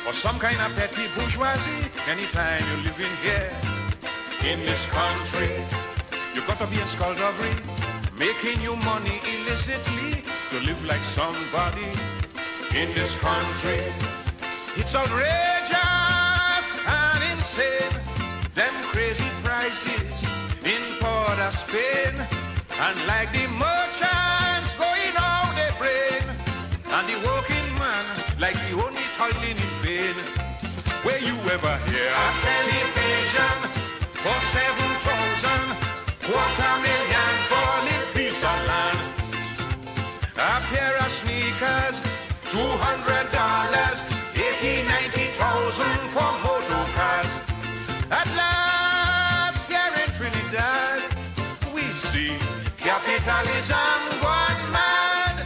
or some kind of petty bourgeoisie. Anytime you live in here, in this country, you got to be in skullduggery, making you money illicitly to live like somebody in this country. It's outrageous and insane, them crazy prices in Port of Spain, and like the merchants going out their brain, and the working man like the only toiling in vain. Where you ever hear a television for 7,000, $250,000 for a piece of land, a pair of sneakers, $200, 80,000-90,000 for motor cars. At last, here in Trinidad, we see capitalism gone mad.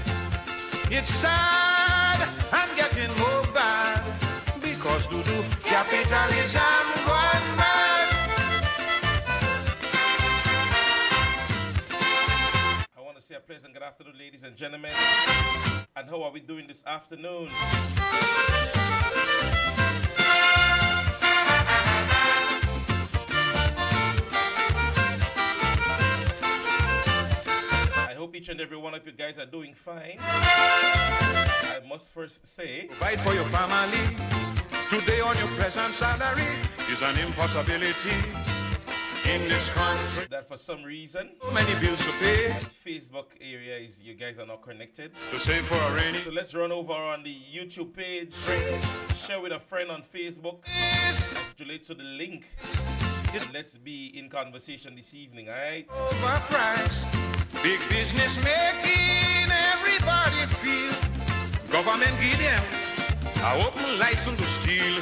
It's sad and getting more bad, because doo-doo, capitalism gone mad. I want to say a pleasant good afternoon, ladies and gentlemen. And how are we doing this afternoon? I hope each and every one of you guys are doing fine. I must first say, Fight for your family. Today on your present salary is an impossibility in this country. that for some reason, So many bills to pay, Facebook area is, you guys are not connected. to save for a rainy. So let's run over on the YouTube page, share with a friend on Facebook, relate to the link, and let's be in conversation this evening, alright? Overpriced. Big business making everybody feel. Government give them a open license to steal.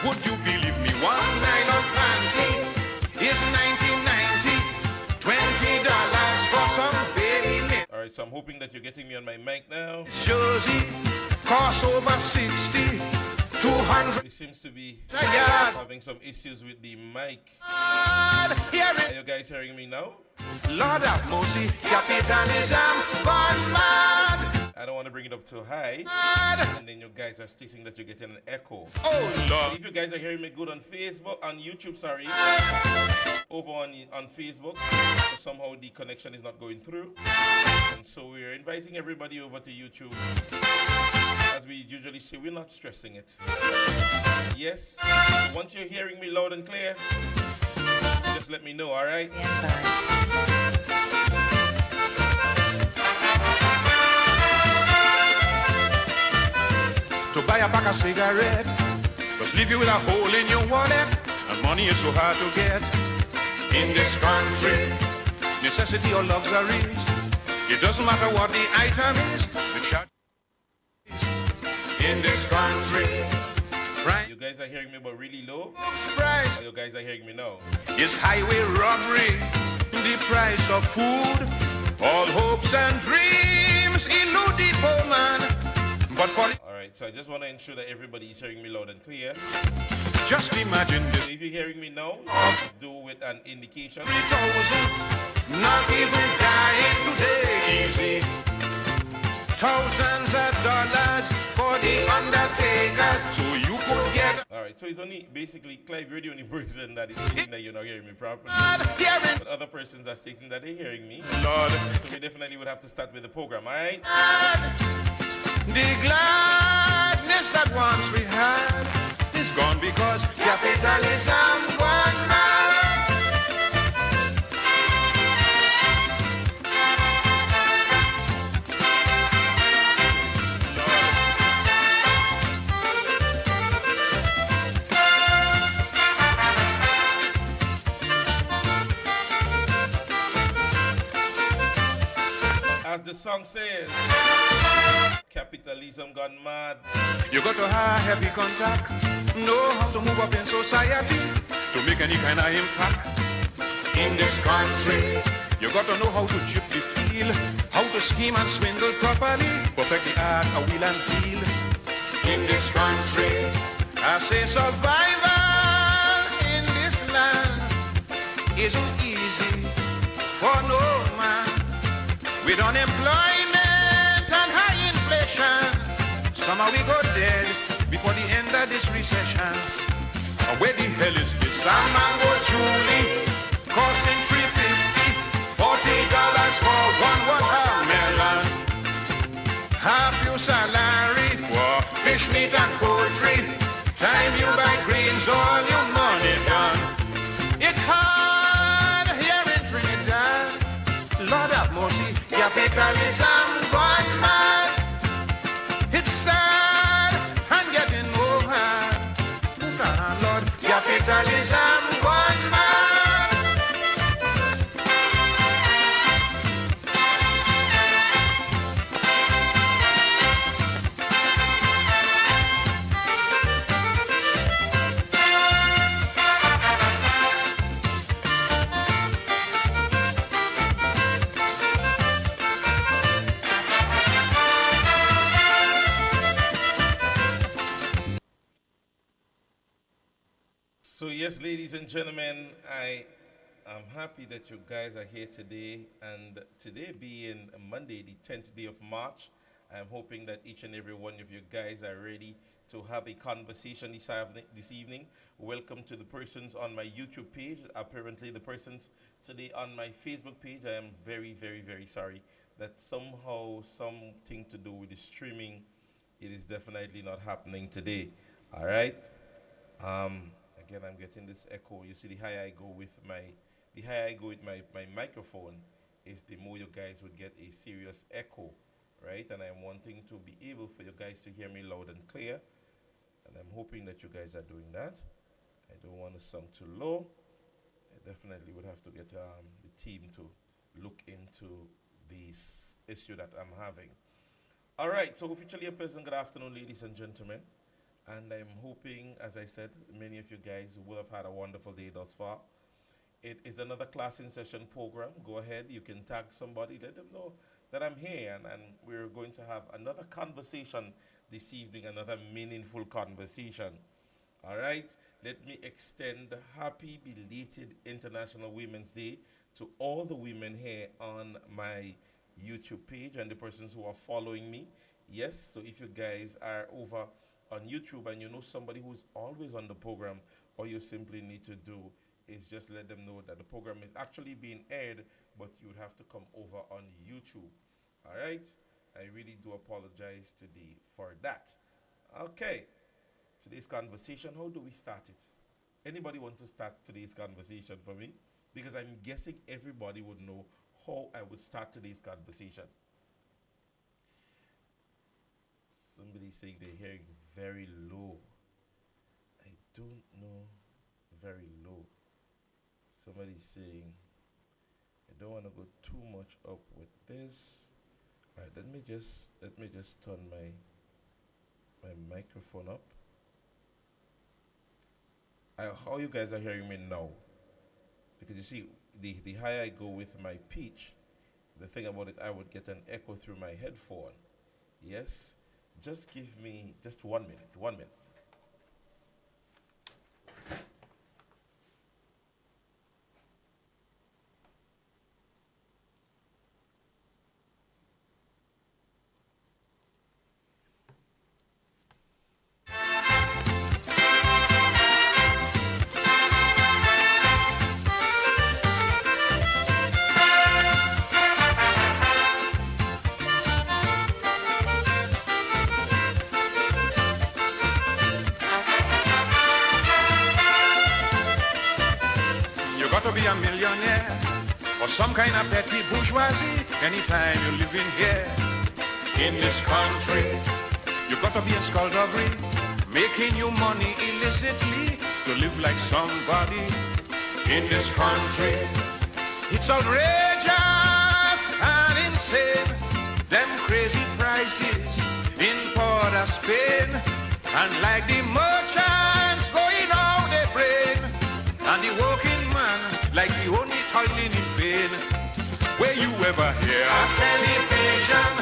Would you believe me? One nylon panty is $19.90. $20 for some baby milk. Alright, so I'm hoping that you're getting me on my mic now. Jersey costs over 60, 200. It seems to be Yeah. having some issues with the mic. Hear Are it. you guys hearing me now? Lord have mercy, capitalism gone mad. I don't want to bring it up too high, Mad. and then you guys are stating that you're getting an echo. Oh Lord. If you guys are hearing me good on Facebook, on YouTube, sorry, over on Facebook, but somehow the connection is not going through. And so we're inviting everybody over to YouTube. As we usually say, we're not stressing it. Yes, once you're hearing me loud and clear, just let me know, all right? To buy a pack of cigarette, but leave you with a hole in your wallet, and money is so hard to get. In this country, necessity or luxuries, it doesn't matter what the item is, the charge in this country, right? You guys are hearing me but really low? Price You guys are hearing me now? is highway robbery, the price of food, all hopes and dreams elude the poor man. But for the Alright, so I just want to ensure that everybody is hearing me loud and clear. just imagine this. So if you're hearing me now, do with an indication. 3,000, not even dying today easy. Thousands of dollars for the undertaker, so you could get Alright, so it's only basically Clive Radio only person that is stating that you're not hearing me properly. hearing. But other persons are stating that they're hearing me. Lord, So we definitely would have to start with the program, alright? the gladness that once we had is gone because capitalism gone mad. As the song says, capitalism gone mad. You got to have heavy contact, know how to move up in society to make any kind of impact. In this country, you got to know how to chip the feel, how to scheme and swindle properly, perfect the art of wheel and deal. In this country, I say survival in this land isn't easy for no man. With unemployment and high inflation, somehow we go dead before the end under this recession. Where the hell is this? Some mango Julie costing $3.50, $40 for one watermelon. Half your salary for fish meat and poultry. Time you buy greens, all your money done. It's hard here in Trinidad. Lord have mercy, capitalism gone mad. It's sad and getting over. Lord, capitalism gone mad. So yes, ladies and gentlemen, I am happy that you guys are here today. And today being Monday, the 10th day of March, I'm hoping that each and every one of you guys are ready to have a conversation this evening. Welcome to the persons on my YouTube page. Apparently the persons today on my Facebook page. I am very, very, very sorry that somehow something to do with the streaming, it is definitely not happening today. All right. Again, I'm getting this echo. You see, the higher I go with my microphone, is the more you guys would get a serious echo, right? And I'm wanting to be able for you guys to hear me loud and clear, and I'm hoping that you guys are doing that. I don't want to sound too low. I definitely would have to get the team to look into this issue that I'm having. All right, so officially a pleasant good afternoon, ladies and gentlemen. And I'm hoping, as I said, many of you guys will have had a wonderful day thus far. It is another class in session program. Go ahead, you can tag somebody, let them know that I'm here, and we're going to have another conversation this evening, another meaningful conversation. All right, let me extend happy belated International Women's Day to all the women here on my YouTube page and the persons who are following me. Yes, so if you guys are over on YouTube and you know somebody who's always on the program, all you simply need to do is just let them know that the program is actually being aired, but you would have to come over on YouTube. All right, I really do apologize today for that. Okay, today's conversation, how do we start it? Anybody want to start today's conversation for me? Because I'm guessing everybody would know how I would start today's conversation. Somebody's saying they're hearing very low. I don't know, very low. Somebody's saying, I don't want to go too much up with this. All right, let me just turn my microphone up. How you guys are hearing me now? Because you see, the higher I go with my pitch, the thing about it, I would get an echo through my headphone. Yes. Just give me just 1 minute, 1 minute. Be a millionaire or some kind of petty bourgeoisie anytime you live in here. In this country, you got to be in skullduggery, making you money illicitly to live like somebody. In this country, it's outrageous and insane. Them crazy prices in Port of Spain, and like the merchants going out their brain, and the working man like the only toiling in vain. Where you ever hear a television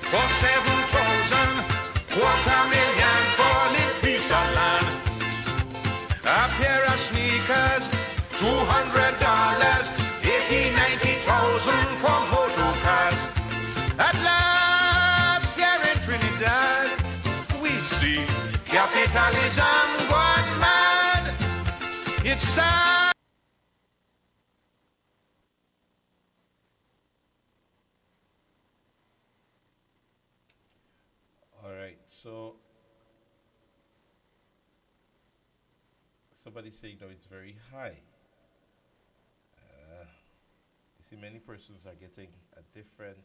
for 7,000, $250,000 for little piece of land? A pair of sneakers, $200, 80,000-90,000 for motor cars. At last, here in Trinidad, we see capitalism Cause I'm gone mad. It's sad. All right, so somebody saying no, it's very high. You see, many persons are getting a different.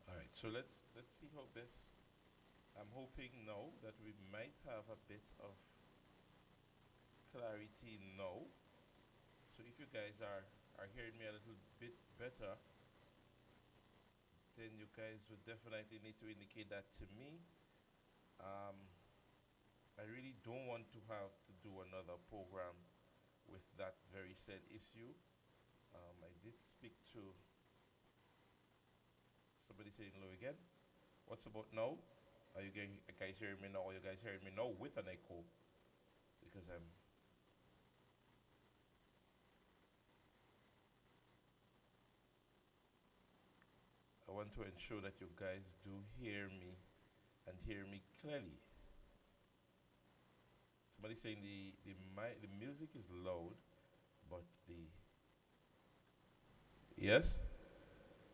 All right, so let's see how best. I'm hoping now that we might have a bit of clarity now. So if you guys are hearing me a little bit better, then you guys would definitely need to indicate that to me. Um, I really don't want to have to do another program with that very said issue. I did speak to somebody saying low again. What's about now? Are you guys hearing me now? Are you guys hearing me now with an echo? Because I want to ensure that you guys do hear me and hear me clearly. Somebody saying the music is loud, but the yes.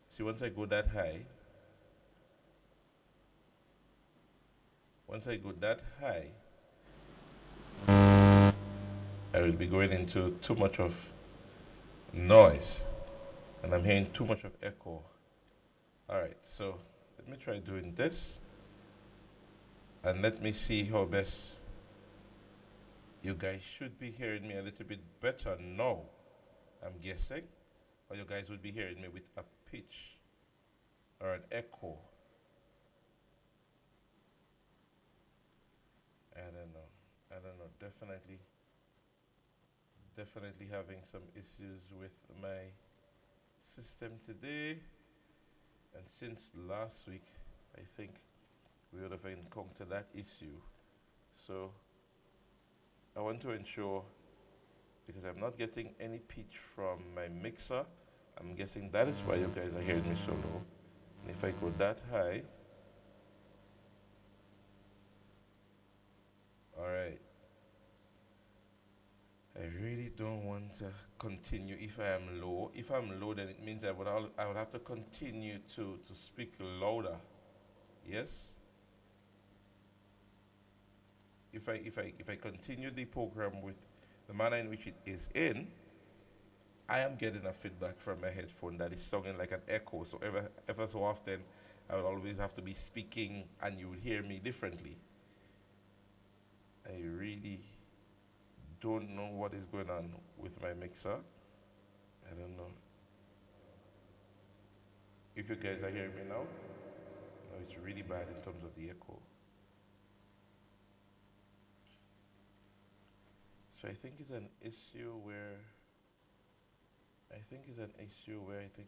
See, once I go that high, I will be going into too much of noise, and I'm hearing too much of echo. All right, so let me try doing this, and let me see how best you guys should be hearing me a little bit better now, I'm guessing, or you guys would be hearing me with a pitch or an echo. I don't know. I don't know. Definitely having some issues with my system today. And since last week, I think we would have encountered that issue. So I want to ensure, because I'm not getting any pitch from my mixer, I'm guessing that is why you guys are hearing me so low. And if I go that high, all right. I really don't want to continue if I am low. If I'm low, then it means I would have to continue to speak louder. Yes. If I continue the program with the manner in which it is in, I am getting a feedback from my headphone that is sounding like an echo. So ever so often, I would always have to be speaking, and you would hear me differently. I really don't know what is going on with my mixer. I don't know. If you guys are hearing me now, no, it's really bad in terms of the echo. So I think it's an issue where I think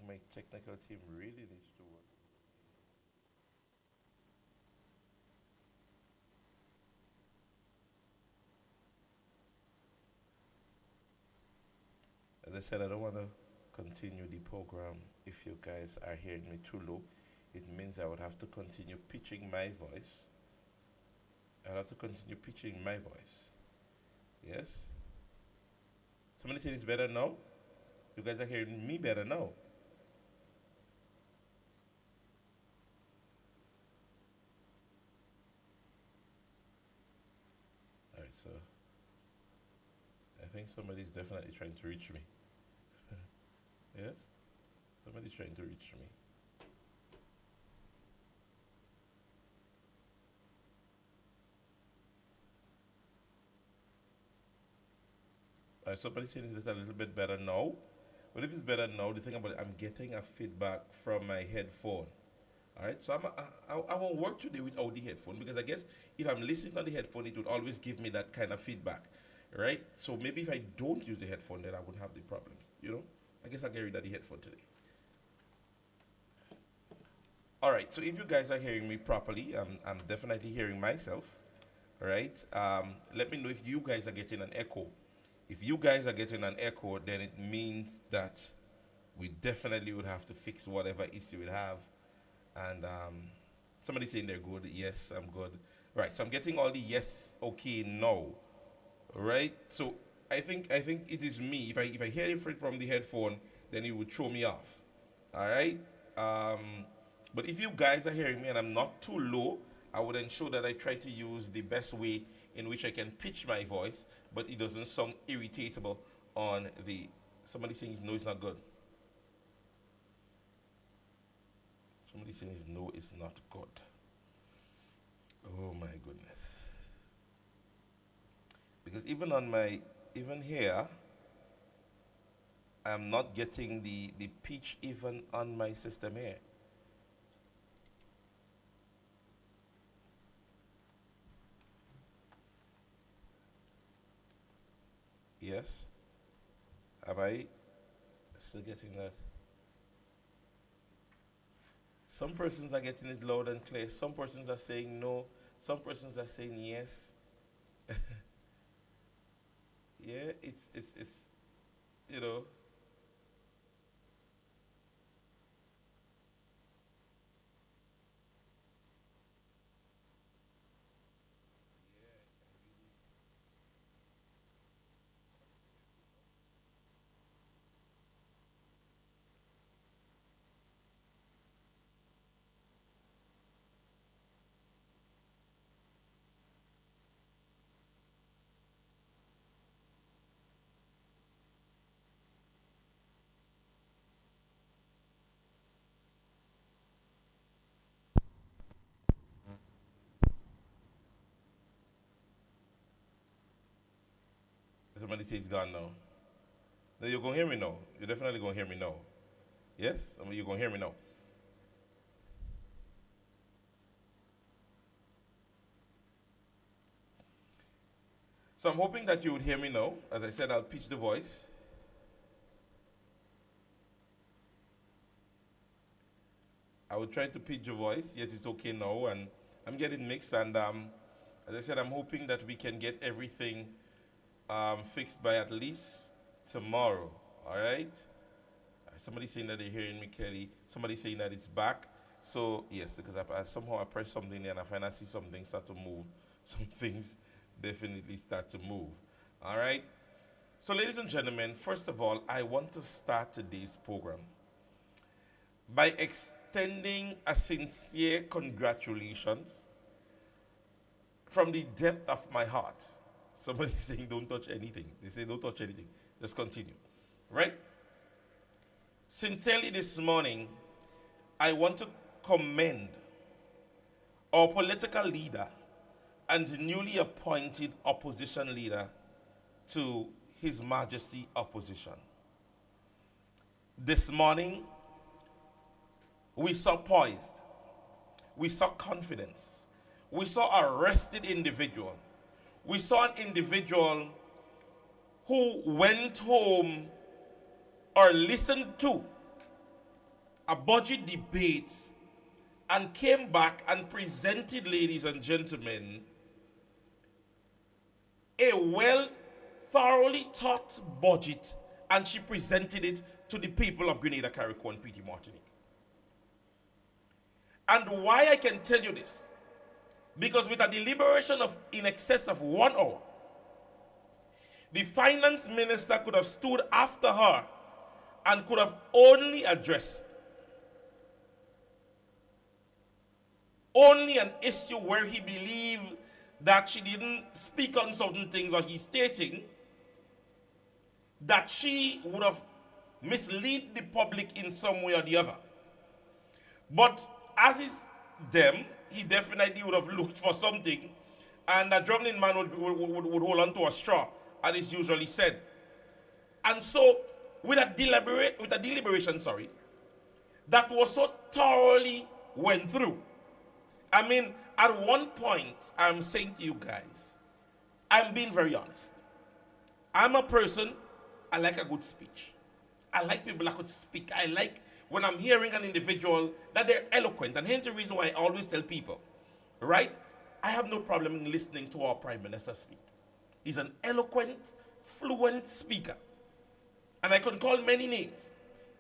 my technical team really needs to work. As I said, I don't want to continue the program if you guys are hearing me too low. It means I would have to continue pitching my voice. I would have to continue pitching my voice. Yes? Somebody said it's better now? You guys are hearing me better now. Alright, so I think somebody's definitely trying to reach me. Yes? Somebody's trying to reach me. Somebody saying is this a little bit better now? Well, if it's better now, the thing about it, I'm getting a feedback from my headphone. All right, so I won't work today without the headphone, because I guess if I'm listening on the headphone, it would always give me that kind of feedback, right? So maybe if I don't use the headphone, then I wouldn't have the problem. I guess I'll get rid of the headphone today. All right, so if you guys are hearing me properly, I'm definitely hearing myself. right? Let me know if you guys are getting an echo. If you guys are getting an echo, then it means that we definitely would have to fix whatever issue we have. And somebody saying they're good. Yes, I'm good. Right. So I'm getting all the yes, okay, no. Right. So I think it is me. If I hear it from the headphone, then it would throw me off. All right. But if you guys are hearing me and I'm not too low, I would ensure that I try to use the best way in which I can pitch my voice, but it doesn't sound irritatable on the. Somebody saying no, it's not good. Somebody saying no, it's not good. Oh my goodness. Because even here, I'm not getting the pitch even on my system here. Yes? Am I still getting that? Some persons are getting it loud and clear. Some persons are saying no. Some persons are saying yes. Yeah, it's you know. Somebody says it's gone now. No, you're gonna hear me now. You're definitely gonna hear me now. Yes? I mean, you're gonna hear me now. So I'm hoping that you would hear me now. As I said, I'll pitch the voice. I would try to pitch the voice, yet it's okay now, and I'm getting mixed. And as I said, I'm hoping that we can get everything fixed by at least tomorrow. All right? Somebody saying that they're hearing me clearly. Somebody saying that it's back. So yes, because somehow I press something there and I finally see something start to move. Some things definitely start to move. All right? So ladies and gentlemen, first of all, I want to start today's program by extending a sincere congratulations from the depth of my heart. Somebody saying don't touch anything. They say don't touch anything. Just continue. Right? Sincerely this morning, I want to commend our political leader and newly appointed opposition leader to His Majesty Opposition. This morning, we saw poised, we saw confidence, we saw a rested individual, we saw an individual who went home or listened to a budget debate and came back and presented, ladies and gentlemen, a thoroughly thought budget, and she presented it to the people of Grenada, Carriacou, and Petite Martinique. And why I can tell you this? Because with a deliberation of in excess of 1 hour, the finance minister could have stood after her and could have only addressed only an issue where he believed that she didn't speak on certain things, or he's stating that she would have misled the public in some way or the other. But as is them, he definitely would have looked for something, and a drowning man would hold on to a straw, as is usually said. And so, with a deliberation, that was so thoroughly went through. I mean, at one point, I'm saying to you guys, I'm being very honest. I'm a person, I like a good speech. I like people that could speak. I like when I'm hearing an individual that they're eloquent. And hence the reason why I always tell people, right? I have no problem in listening to our Prime Minister speak. He's an eloquent, fluent speaker. And I can call many names,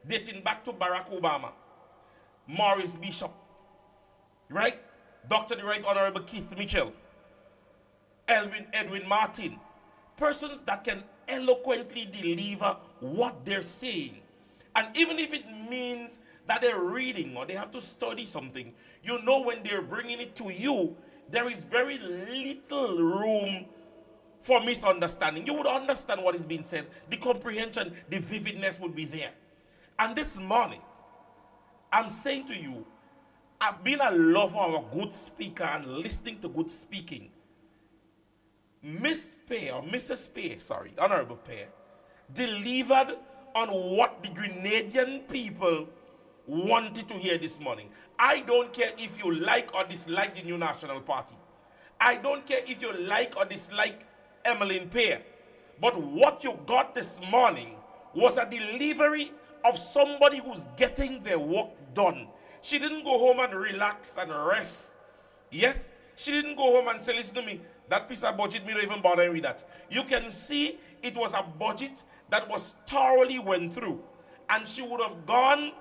dating back to Barack Obama, Maurice Bishop, right? Dr. the Right Honorable Keith Mitchell, Edwin Martin, persons that can eloquently deliver what they're saying. And even if it means that they're reading or they have to study something, you know when they're bringing it to you, there is very little room for misunderstanding. You would understand what is being said. The comprehension, the vividness would be there. And this morning, I'm saying to you, I've been a lover of a good speaker and listening to good speaking. Mrs. Pay, Honorable Pay, delivered on what the Grenadian people wanted to hear this morning. I don't care if you like or dislike the New National Party. I don't care if you like or dislike Emmeline Pay. But what you got this morning was a delivery of somebody who's getting their work done. She didn't go home and relax and rest. Yes, she didn't go home and say, listen to me, that piece of budget, me don't even bother with that. You can see it was a budget that was thoroughly went through. And she would have gone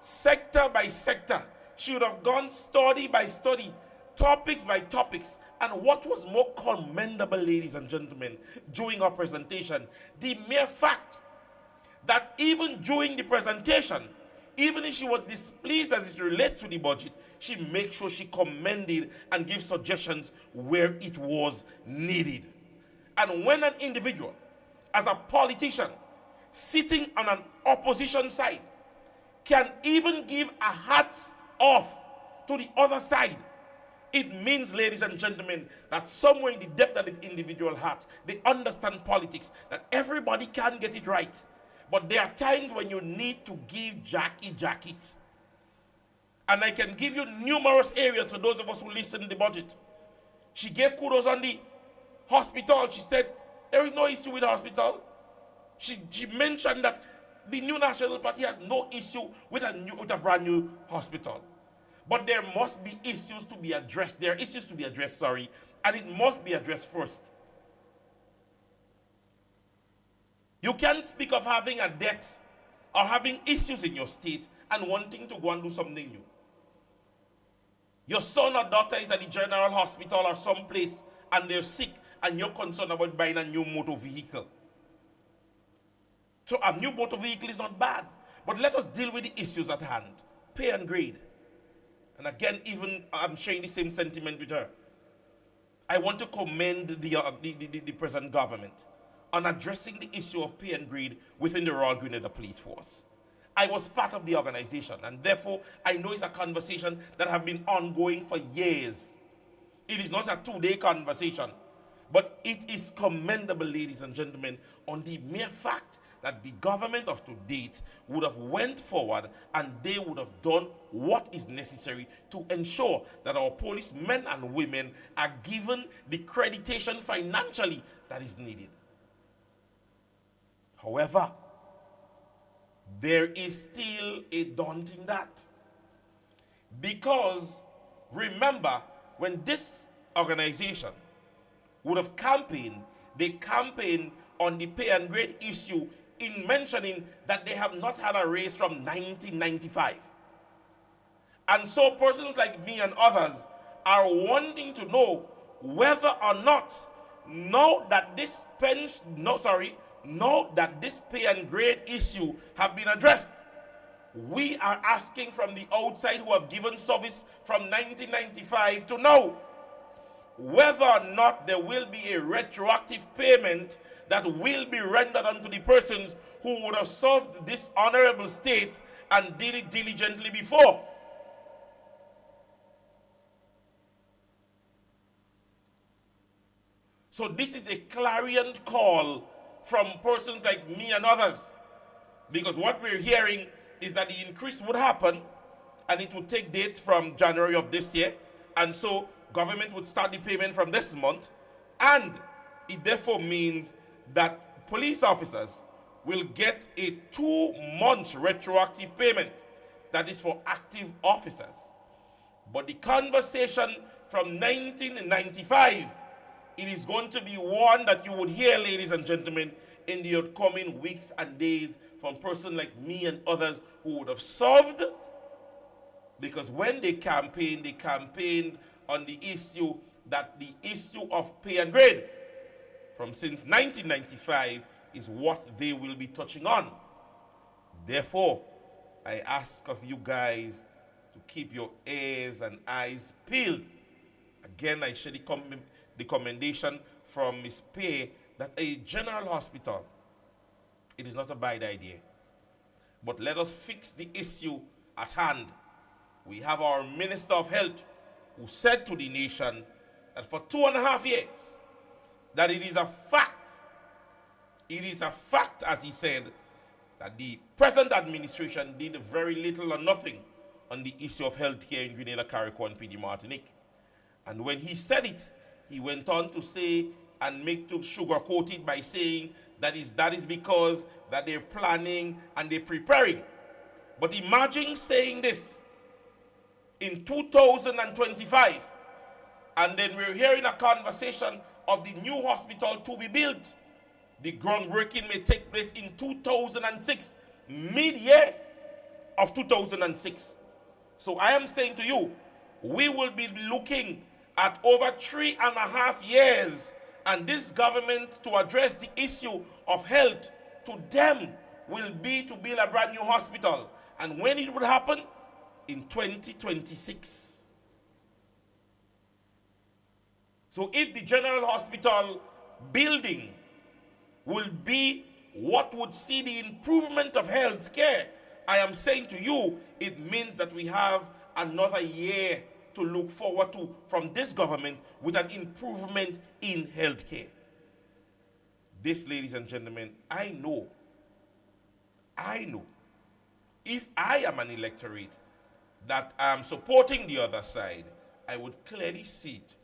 sector by sector. She would have gone study by study, topics by topics. And what was more commendable, ladies and gentlemen, during our presentation, the mere fact that even during the presentation, even if she was displeased as it relates to the budget, she makes sure she commended and gives suggestions where it was needed. And when an individual, as a politician, sitting on an opposition side, can even give a hats off to the other side, it means, ladies and gentlemen, that somewhere in the depth of the individual heart, they understand politics, that everybody can get it right. But there are times when you need to give Jackie it. And I can give you numerous areas for those of us who listen to the budget. She gave kudos on the hospital. She said, there is no issue with the hospital. She mentioned that the New National Party has no issue with a brand new hospital. But there must be issues to be addressed. There are issues to be addressed, and it must be addressed first. You can't speak of having a debt or having issues in your state and wanting to go and do something new. Your son or daughter is at the general hospital or someplace and they're sick and you're concerned about buying a new motor vehicle. So a new motor vehicle is not bad, but let us deal with the issues at hand. Pay and grade. And again, even I'm sharing the same sentiment with her. I want to commend the present government on addressing the issue of pay and grade within the Royal Grenada Police Force. I was part of the organization, and therefore I know it's a conversation that has been ongoing for years. It is not a two-day conversation, but it is commendable, ladies and gentlemen, on the mere fact that the government of to date would have went forward and they would have done what is necessary to ensure that our policemen and women are given the creditation financially that is needed. However, there is still a daunting that. Because remember, when this organization would have campaigned, they campaigned on the pay and grade issue in mentioning that they have not had a raise from 1995. And so persons like me and others are wanting to know whether or not, now that this pay and grade issue have been addressed, we are asking from the outside who have given service from 1995 to now, whether or not there will be a retroactive payment that will be rendered unto the persons who would have served this honorable state and did it diligently before. So this is a clarion call from persons like me and others, because what we're hearing is that the increase would happen and it would take date from January of this year, and so government would start the payment from this month, and it therefore means that police officers will get a 2-month retroactive payment that is for active officers. But the conversation from 1995. It is going to be one that you would hear, ladies and gentlemen, in the upcoming weeks and days from person like me and others who would have served, because when they campaigned on the issue of pay and grade from since 1995 is what they will be touching on. Therefore, I ask of you guys to keep your ears and eyes peeled. Again, I share the commendation from Ms. Pay that a general hospital, it is not a bad idea. But let us fix the issue at hand. We have our Minister of Health who said to the nation that for 2.5 years, that it is a fact, as he said, that the present administration did very little or nothing on the issue of health care in Grenada, Carriacou, and PD Martinique. And when he said it, he went on to say and make to sugarcoat it by saying that is because that they're planning and they're preparing. But imagine saying this in 2025, and then we're hearing a conversation of the new hospital to be built. The groundbreaking may take place in 2006, mid-year of 2006. So I am saying to you, we will be looking at over 3.5 years, and this government, to address the issue of health, to them will be to build a brand new hospital. And when it would happen? In 2026. So if the general hospital building will be what would see the improvement of health care, I am saying to you, it means that we have another year to look forward to from this government with an improvement in health care. This, ladies and gentlemen, I know, if I am an electorate that I am supporting the other side, I would clearly state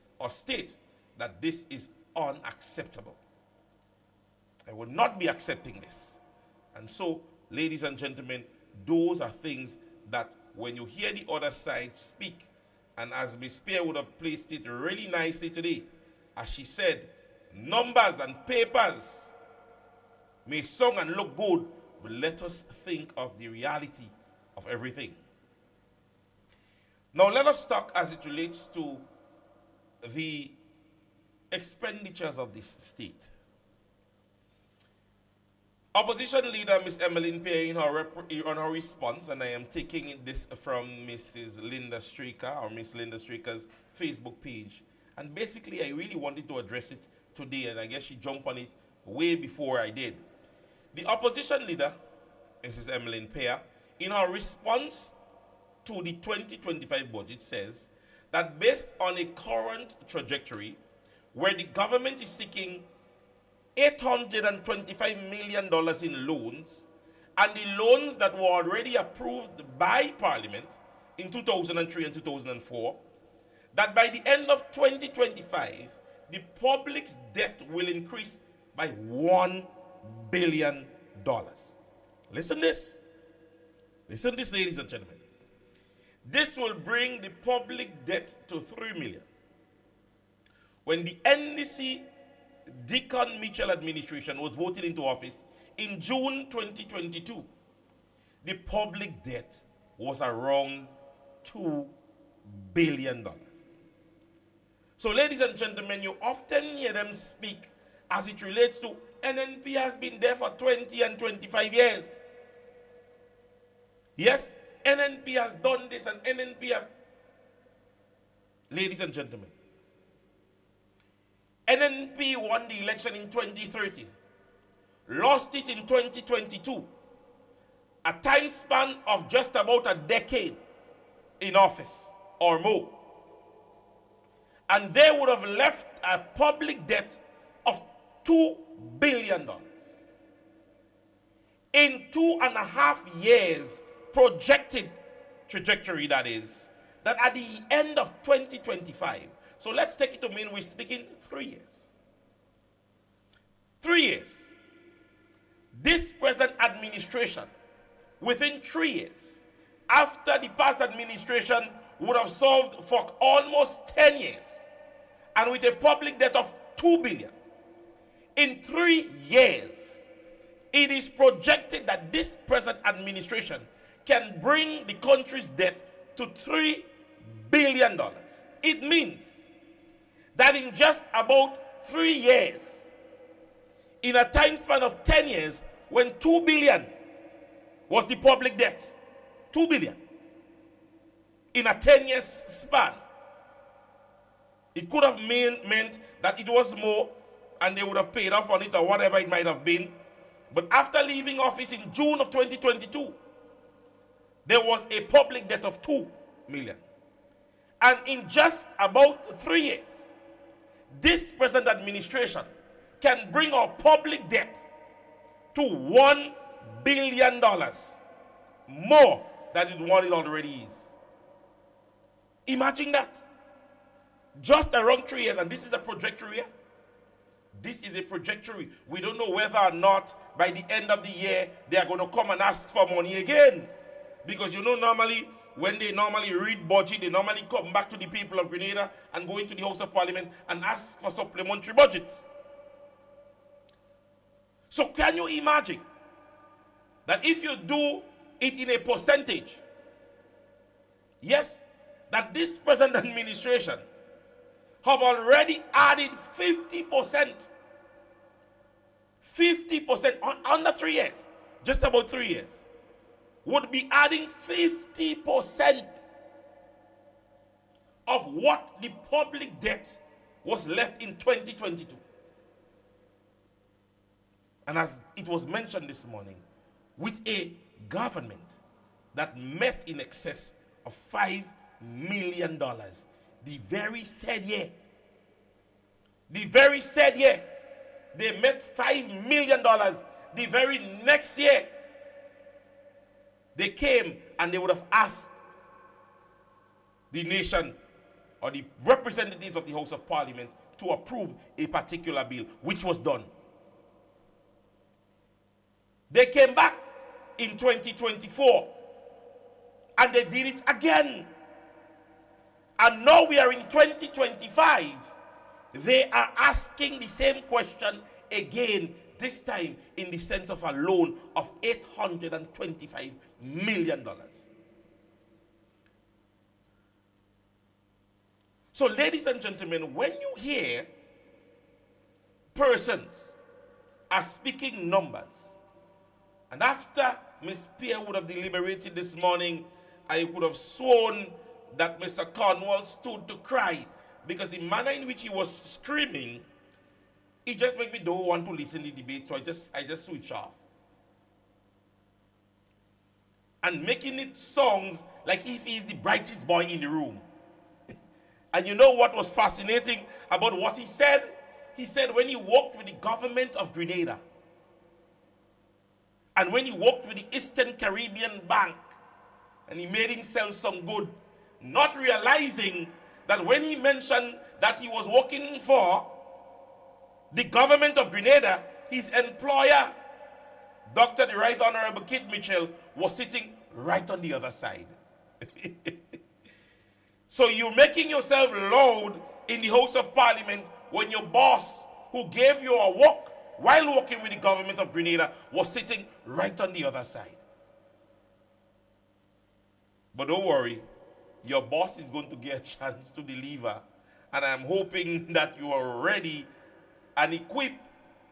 that this is unacceptable. I will not be accepting this. And so, ladies and gentlemen, those are things that when you hear the other side speak, and as Ms. Spear would have placed it really nicely today, as she said, numbers and papers may sound and look good, but let us think of the reality of everything. Now let us talk as it relates to the expenditures of this state. Opposition leader Ms. Emmeline Perry on her response, and I am taking this from Mrs. Linda Straker, or Miss Linda Straker's Facebook page. And basically, I really wanted to address it today, and I guess she jumped on it way before I did. The opposition leader, Mrs. Emmeline Perry, in her response to the 2025 budget says that based on a current trajectory where the government is seeking $825 million in loans, and the loans that were already approved by Parliament in 2003 and 2004, that by the end of 2025, the public's debt will increase by $1 billion. Listen this, ladies and gentlemen. This will bring the public debt to $3 million. When the NDC Deacon Mitchell administration was voted into office in June 2022, the public debt was around $2 billion. So, ladies and gentlemen, you often hear them speak as it relates to NNP has been there for 20 and 25 years. Yes, NNP has done this and NNP have... Ladies and gentlemen, NNP won the election in 2013, lost it in 2022, a time span of just about a decade in office or more. And they would have left a public debt of $2 billion. In 2.5 years, projected trajectory that is, that at the end of 2025, so let's take it to mean we're speaking 3 years. 3 years. This present administration, within 3 years, after the past administration would have served for almost 10 years, and with a public debt of $2 billion, in 3 years, it is projected that this present administration can bring the country's debt to $3 billion. It means that in just about 3 years, in a time span of 10 years, when $2 billion was the public debt, $2 billion, in a 10-year span, it could have meant that it was more and they would have paid off on it or whatever it might have been. But after leaving office in June of 2022, there was a public debt of $2 million. And in just about 3 years, this present administration can bring our public debt to $1 billion more than what it already is. Imagine that. Just around 3 years, and this is a trajectory. Yeah? This is a trajectory. We don't know whether or not by the end of the year they are going to come and ask for money again. Because you know, normally, when they normally read budget, they normally come back to the people of Grenada and go into the House of Parliament and ask for supplementary budgets. So can you imagine that if you do it in a percentage, yes, that this present administration have already added 50%, 50% under 3 years, just about 3 years, would be adding 50% of what the public debt was left in 2022. And as it was mentioned this morning, with a government that met in excess of $5 million, the very said year, they met $5 million. The very next year, they came and they would have asked the nation or the representatives of the House of Parliament to approve a particular bill, which was done. They came back in 2024 and they did it again. And now we are in 2025. They are asking the same question again, this time in the sense of a loan of $825 million. So, ladies and gentlemen, when you hear persons are speaking numbers, and after Ms. Pierre would have deliberated this morning, I would have sworn that Mr. Cornwall stood to cry, because the manner in which he was screaming, it just made me don't want to listen to the debate, so I just switch off. And making it sounds like if he's the brightest boy in the room. And you know what was fascinating about what he said? He said when he worked with the government of Grenada, and when he worked with the Eastern Caribbean Bank, and he made himself some good, not realizing that when he mentioned that he was working for the government of Grenada, his employer, Dr. the Right Honorable Kit Mitchell, was sitting right on the other side. So you're making yourself loud in the House of Parliament when your boss, who gave you a work while working with the government of Grenada, was sitting right on the other side. But don't worry, your boss is going to get a chance to deliver. And I'm hoping that you are ready and equipped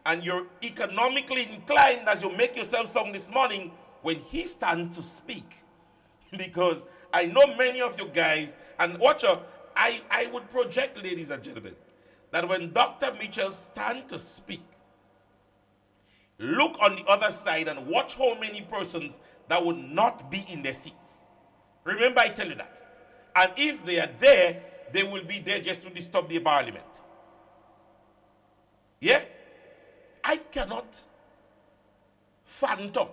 and you're economically inclined as you make yourself sound this morning when he stands to speak. Because I know many of you guys, and watch out, I would project, ladies and gentlemen, that when Dr. Mitchell stands to speak, look on the other side and watch how many persons that would not be in their seats. Remember, I tell you that. And if they are there, they will be there just to disturb the parliament. Yeah? I cannot fathom,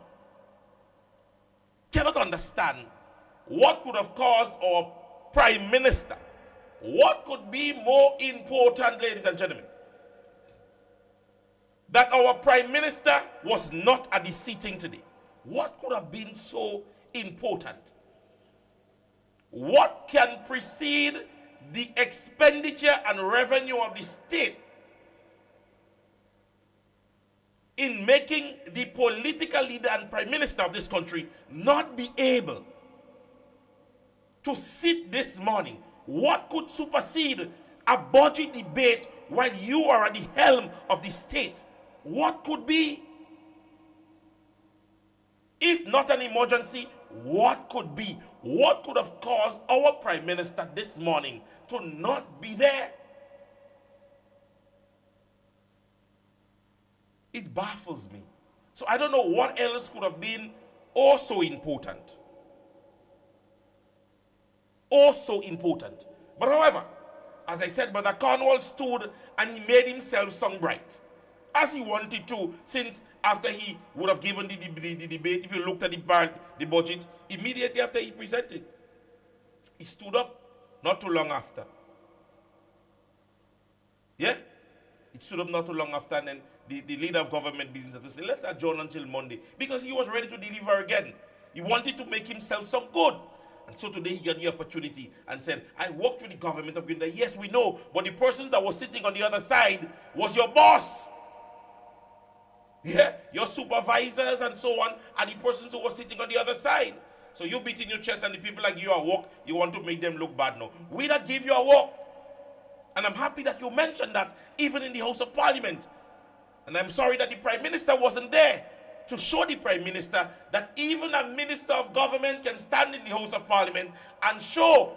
cannot understand what could have caused our prime minister. What could be more important, ladies and gentlemen, that our prime minister was not at the sitting today? What could have been so important what can precede the expenditure and revenue of the state in making the political leader and prime minister of this country not be able to sit this morning? What could supersede a budget debate while you are at the helm of the state? What could be? If not an emergency, what could be? What could have caused our prime minister this morning to not be there? It baffles me. So I don't know what else could have been also important. Also important. But however, as I said, Brother Cornwall stood and he made himself sound bright, as he wanted to, since after he would have given the debate, if you looked at the budget, immediately after he presented, he stood up not too long after. Yeah? He stood up not too long after, and then the leader of government business to say, let's adjourn until Monday, because he was ready to deliver again. He wanted to make himself sound good. And so today he got the opportunity and said, I worked with the government of Grenada. Yes, we know, but the person that was sitting on the other side was your boss. Yeah, your supervisors and so on are the persons who were sitting on the other side. So you beating your chest and the people like you at work, you want to make them look bad now. We that give you a work. And I'm happy that you mentioned that even in the House of Parliament. And I'm sorry that the Prime Minister wasn't there to show the Prime Minister that even a Minister of Government can stand in the House of Parliament and show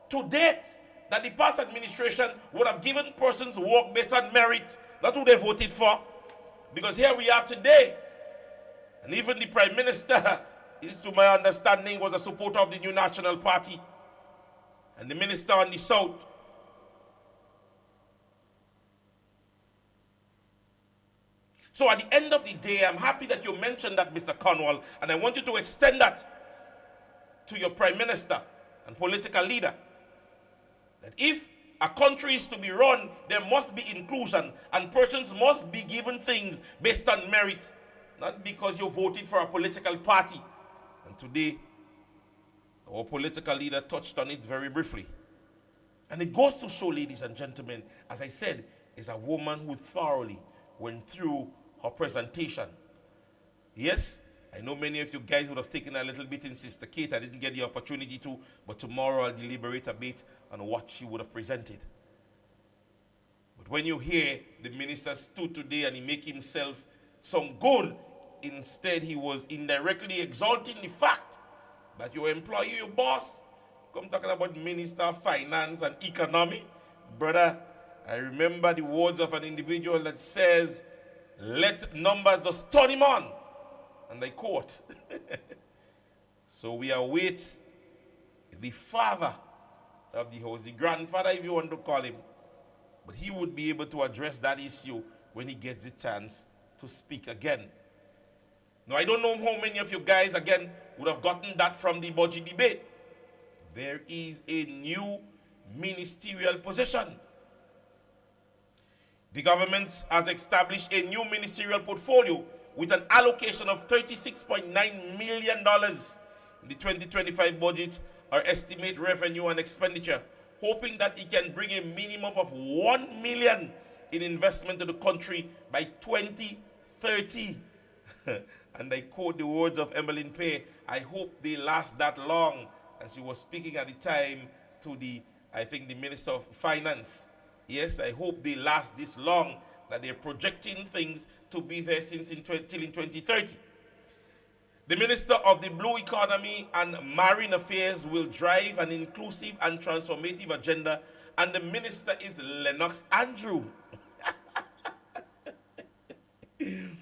to date that the past administration would have given persons work based on merit, not who they voted for. Because here we are today, and even the Prime Minister, to my understanding, was a supporter of the New National Party, and the Minister on the South. So at the end of the day, I'm happy that you mentioned that, Mr. Cornwall, and I want you to extend that to your Prime Minister and political leader, that if a country is to be run, there must be inclusion, and persons must be given things based on merit, not because you voted for a political party. And today, our political leader touched on it very briefly. And it goes to show, ladies and gentlemen, as I said, is a woman who thoroughly went through her presentation. Yes, I know many of you guys would have taken a little bit in Sister Kate. I didn't get the opportunity to, but tomorrow I'll deliberate a bit on what she would have presented. But when you hear the minister stood today and he make himself sound good, instead he was indirectly exalting the fact that your employee, your boss, come talking about Minister of Finance and Economy. Brother, I remember the words of an individual that says, let numbers just turn him on. And I quote. So we await the father of the house, the grandfather if you want to call him. But he would be able to address that issue when he gets the chance to speak again. Now I don't know how many of you guys again would have gotten that from the budget debate. There is a new ministerial position. The government has established a new ministerial portfolio with an allocation of $36.9 million in the 2025 budget, or estimate revenue and expenditure, hoping that it can bring a minimum of $1 million in investment to the country by 2030. And I quote the words of Emmeline Pay, I hope they last that long, as she was speaking at the time to the Minister of Finance. Yes, I hope they last this long, that they're projecting things to be there till in 2030. The Minister of the Blue Economy and Marine Affairs will drive an inclusive and transformative agenda, and the Minister is Lennox Andrew. And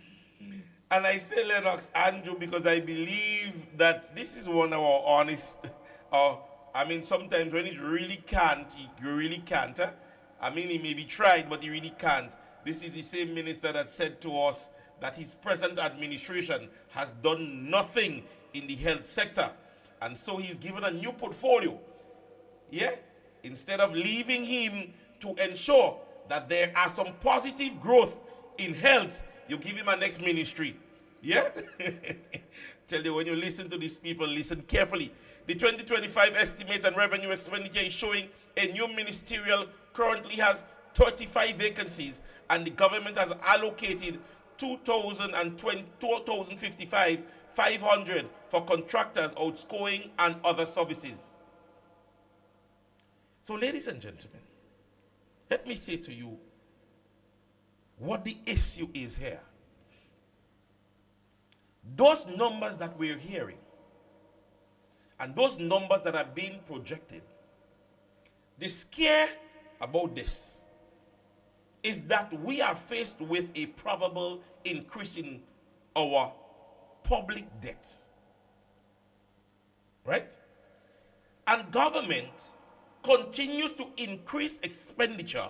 I say Lennox Andrew because I believe that this is one of our honest, sometimes when it really can't, you really can't. He may be tried, but he really can't. This is the same minister that said to us that his present administration has done nothing in the health sector. And so he's given a new portfolio. Yeah? Instead of leaving him to ensure that there are some positive growth in health, you give him a next ministry. Yeah? Tell you, when you listen to these people, listen carefully. The 2025 estimates and revenue expenditure is showing a new ministerial currently has 35 vacancies, and the government has allocated 500 for contractors, outgoing, and other services. So, ladies and gentlemen, let me say to you what the issue is here. Those numbers that we're hearing and those numbers that are being projected, the scare about this is that we are faced with a probable increase in our public debt. Right? And government continues to increase expenditure,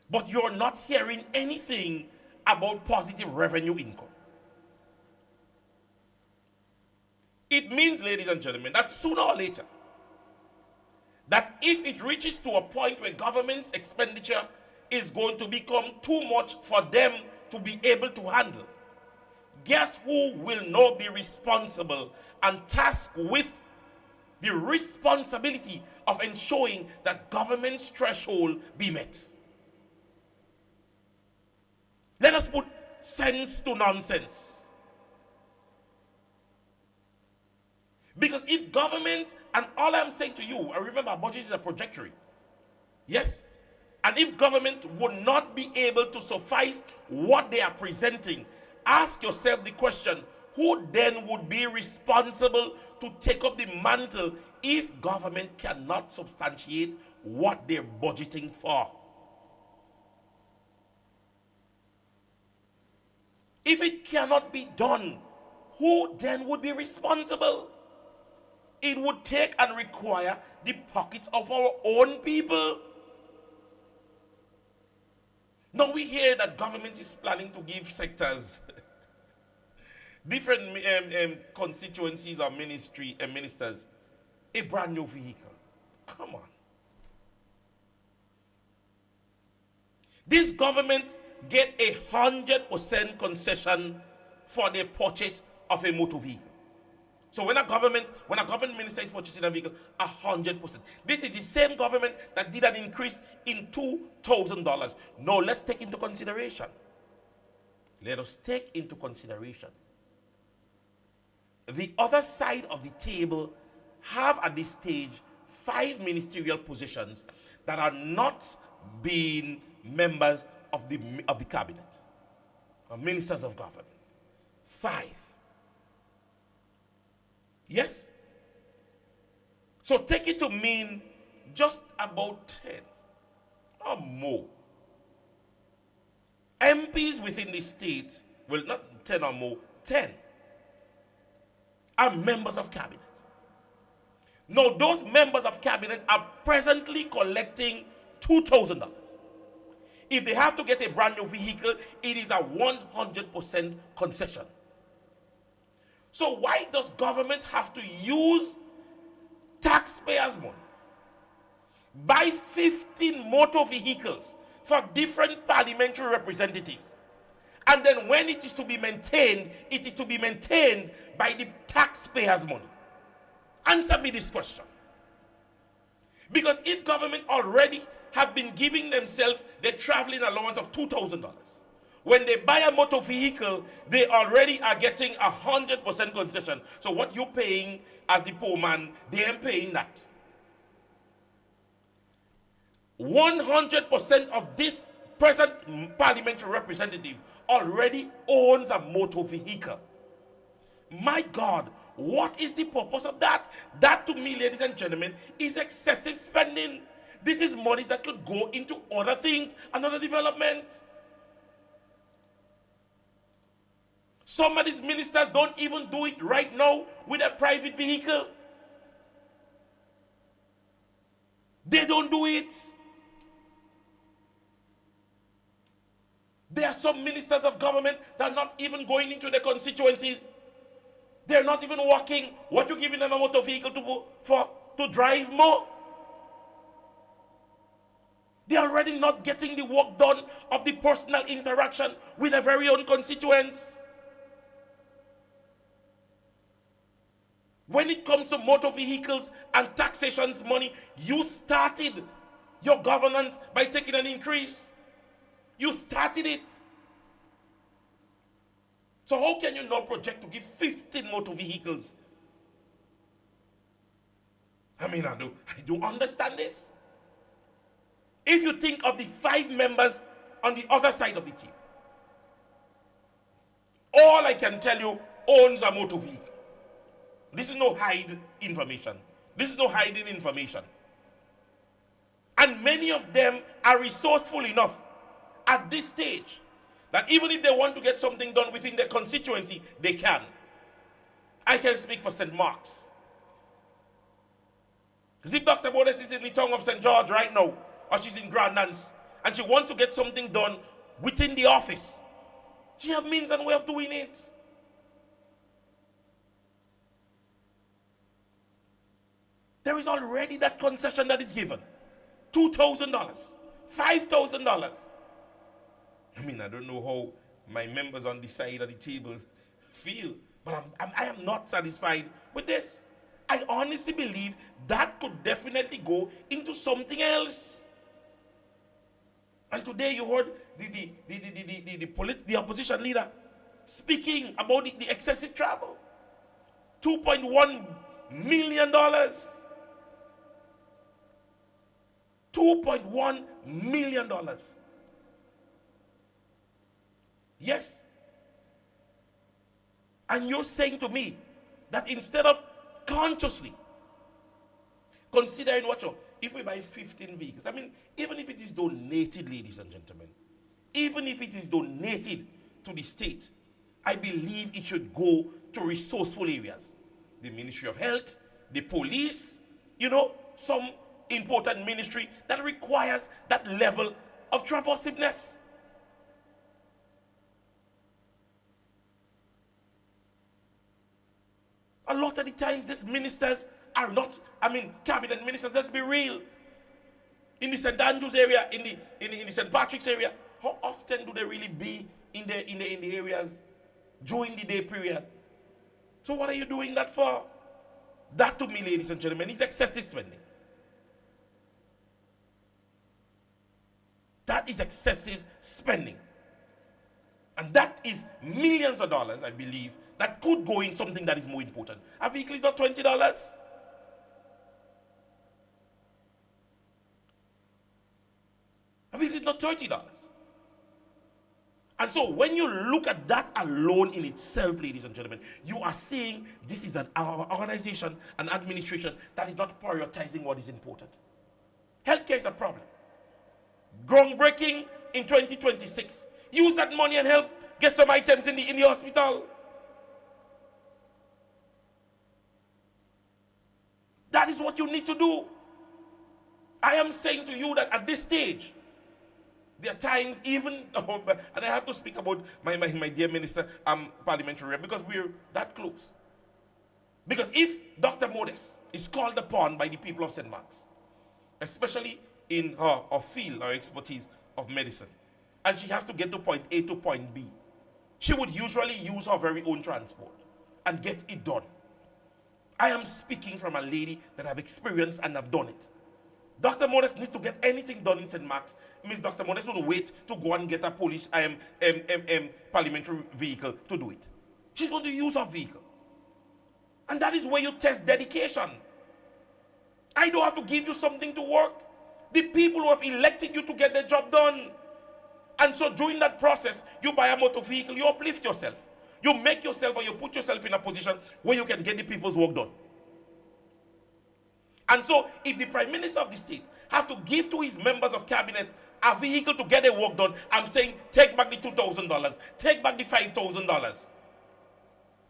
but you're not hearing anything about positive revenue income. It means, ladies and gentlemen, that sooner or later, that if it reaches to a point where government's expenditure is going to become too much for them to be able to handle, guess who will now be responsible and tasked with the responsibility of ensuring that government's threshold be met? Let us put sense to nonsense. Because if government, and all I'm saying to you, and remember, our budget is a trajectory. Yes? And if government would not be able to suffice what they are presenting, ask yourself the question, who then would be responsible to take up the mantle if government cannot substantiate what they're budgeting for? If it cannot be done, who then would be responsible? It would take and require the pockets of our own people. Now we hear that government is planning to give sectors, different constituencies or ministers, a brand new vehicle. Come on. This government get 100% concession for the purchase of a motor vehicle. So when a government minister is purchasing a vehicle, 100%. This is the same government that did an increase in $2,000. Now let's take into consideration. Let us take into consideration the other side of the table have at this stage 5 ministerial positions that are not being members of the cabinet or ministers of government. 5. Yes? So take it to mean just about 10 or more MPs within the state, well, not 10 or more, 10 are members of cabinet. Now, those members of cabinet are presently collecting $2,000. If they have to get a brand new vehicle, it is a 100% concession. So why does government have to use taxpayers' money, buy 15 motor vehicles for different parliamentary representatives, and then when it is to be maintained, it is to be maintained by the taxpayers' money? Answer me this question. Because if government already have been giving themselves the traveling allowance of $2,000, when they buy a motor vehicle, they already are getting 100% concession. So what you're paying as the poor man, they ain't paying that. 100% of this present parliamentary representative already owns a motor vehicle. My God, what is the purpose of that? That, to me, ladies and gentlemen, is excessive spending. This is money that could go into other things and other development. Some of these ministers don't even do it right now with a private vehicle. They don't do it. There are some ministers of government that are not even going into their constituencies. They're not even working. What you giving them a motor vehicle to drive more? They're already not getting the work done of the personal interaction with their very own constituents. When it comes to motor vehicles and taxations money, you started your governance by taking an increase. You started it. So how can you now project to give 15 motor vehicles? I mean, I don't understand this. If you think of the 5 members on the other side of the team, all I can tell you owns a motor vehicle. This is no hide information. This is no hiding information. And many of them are resourceful enough at this stage that even if they want to get something done within their constituency, they can. I can speak for St. Mark's. Because if Dr. Bodes is in the town of St. George right now, or she's in Grand Nance, and she wants to get something done within the office, she has means and way of doing it. There is already that concession that is given. $2,000, $5,000. I mean, I don't know how my members on the side of the table feel, but I am not satisfied with this. I honestly believe that could definitely go into something else. And today you heard the opposition leader speaking about the excessive travel. $2.1 million. $2.1 million. Yes. And you're saying to me that instead of consciously considering if we buy 15 vehicles, I mean, even if it is donated, ladies and gentlemen, even if it is donated to the state, I believe it should go to resourceful areas. The Ministry of Health, the police, some important ministry that requires that level of traversiveness. A lot of the times these ministers are not, cabinet ministers, let's be real. In the St. Andrews area, in the St. Patrick's area, how often do they really be in the areas during the day period? So what are you doing that for? That to me, ladies and gentlemen, is excessive spending. That is excessive spending. And that is millions of dollars, I believe, that could go in something that is more important. A vehicle is not $20. A vehicle is not $30. And so when you look at that alone in itself, ladies and gentlemen, you are seeing this is an organization, an administration that is not prioritizing what is important. Healthcare is a problem. Groundbreaking in 2026. Use that money and help get some items in the hospital. That is what you need to do. I am saying to you that at this stage, there are times even, and I have to speak about my dear minister, parliamentary rep, because we're that close. Because if Dr. Modes is called upon by the people of St. Mark's, especially in her field or expertise of medicine, and she has to get to point A to point B, she would usually use her very own transport and get it done. I am speaking from a lady that have experienced and have done it. Dr. Modes needs to get anything done in St. Mark's. Means Dr. Modes will wait to go and get a police parliamentary vehicle to do it. She's going to use her vehicle. And that is where you test dedication. I don't have to give you something to work. The people who have elected you to get the job done. And so during that process, you buy a motor vehicle, you uplift yourself. You make yourself or you put yourself in a position where you can get the people's work done. And so if the Prime Minister of the state has to give to his members of cabinet a vehicle to get their work done, I'm saying take back the $2,000, take back the $5,000,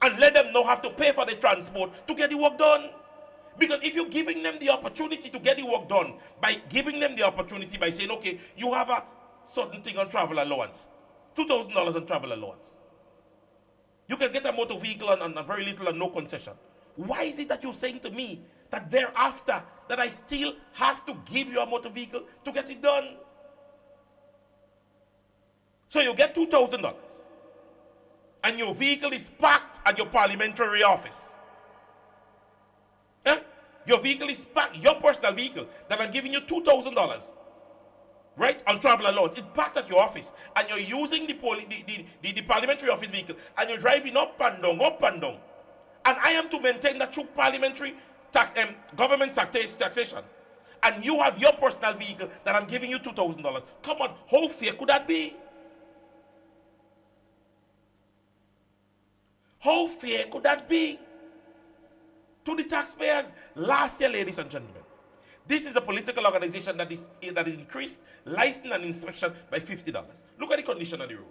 and let them now have to pay for the transport to get the work done. Because if you're giving them the opportunity to get the work done, by giving them the opportunity by saying, okay, you have a certain thing on travel allowance, $2,000 on travel allowance. You can get a motor vehicle on a very little and no concession. Why is it that you're saying to me that thereafter that I still have to give you a motor vehicle to get it done? So you get $2,000 and your vehicle is parked at your parliamentary office. Your vehicle is parked, your personal vehicle, that I'm giving you $2,000, right, on travel allowance. It's parked at your office, and you're using the parliamentary office vehicle, and you're driving up and down, and I am to maintain that through parliamentary government taxation, and you have your personal vehicle that I'm giving you $2,000. Come on, how fair could that be? How fair could that be to the taxpayers? Last year, ladies and gentlemen, this is a political organization that is increased license and inspection by $50. Look at the condition of the road.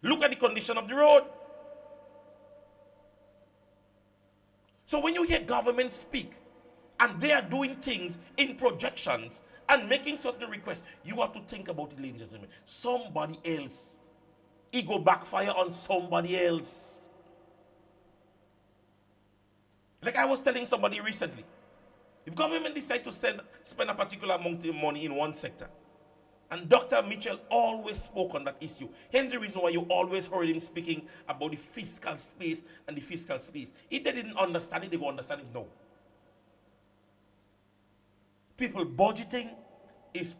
Look at the condition of the road. So when you hear government speak, and they are doing things in projections and making certain requests, you have to think about it, ladies and gentlemen. Somebody else. Ego backfire on somebody else. Like I was telling somebody recently, if government decide to spend a particular amount of money in one sector, and Dr. Mitchell always spoke on that issue, hence the reason why you always heard him speaking about the fiscal space and the fiscal space. If they didn't understand it, they will understand it now. People, budgeting is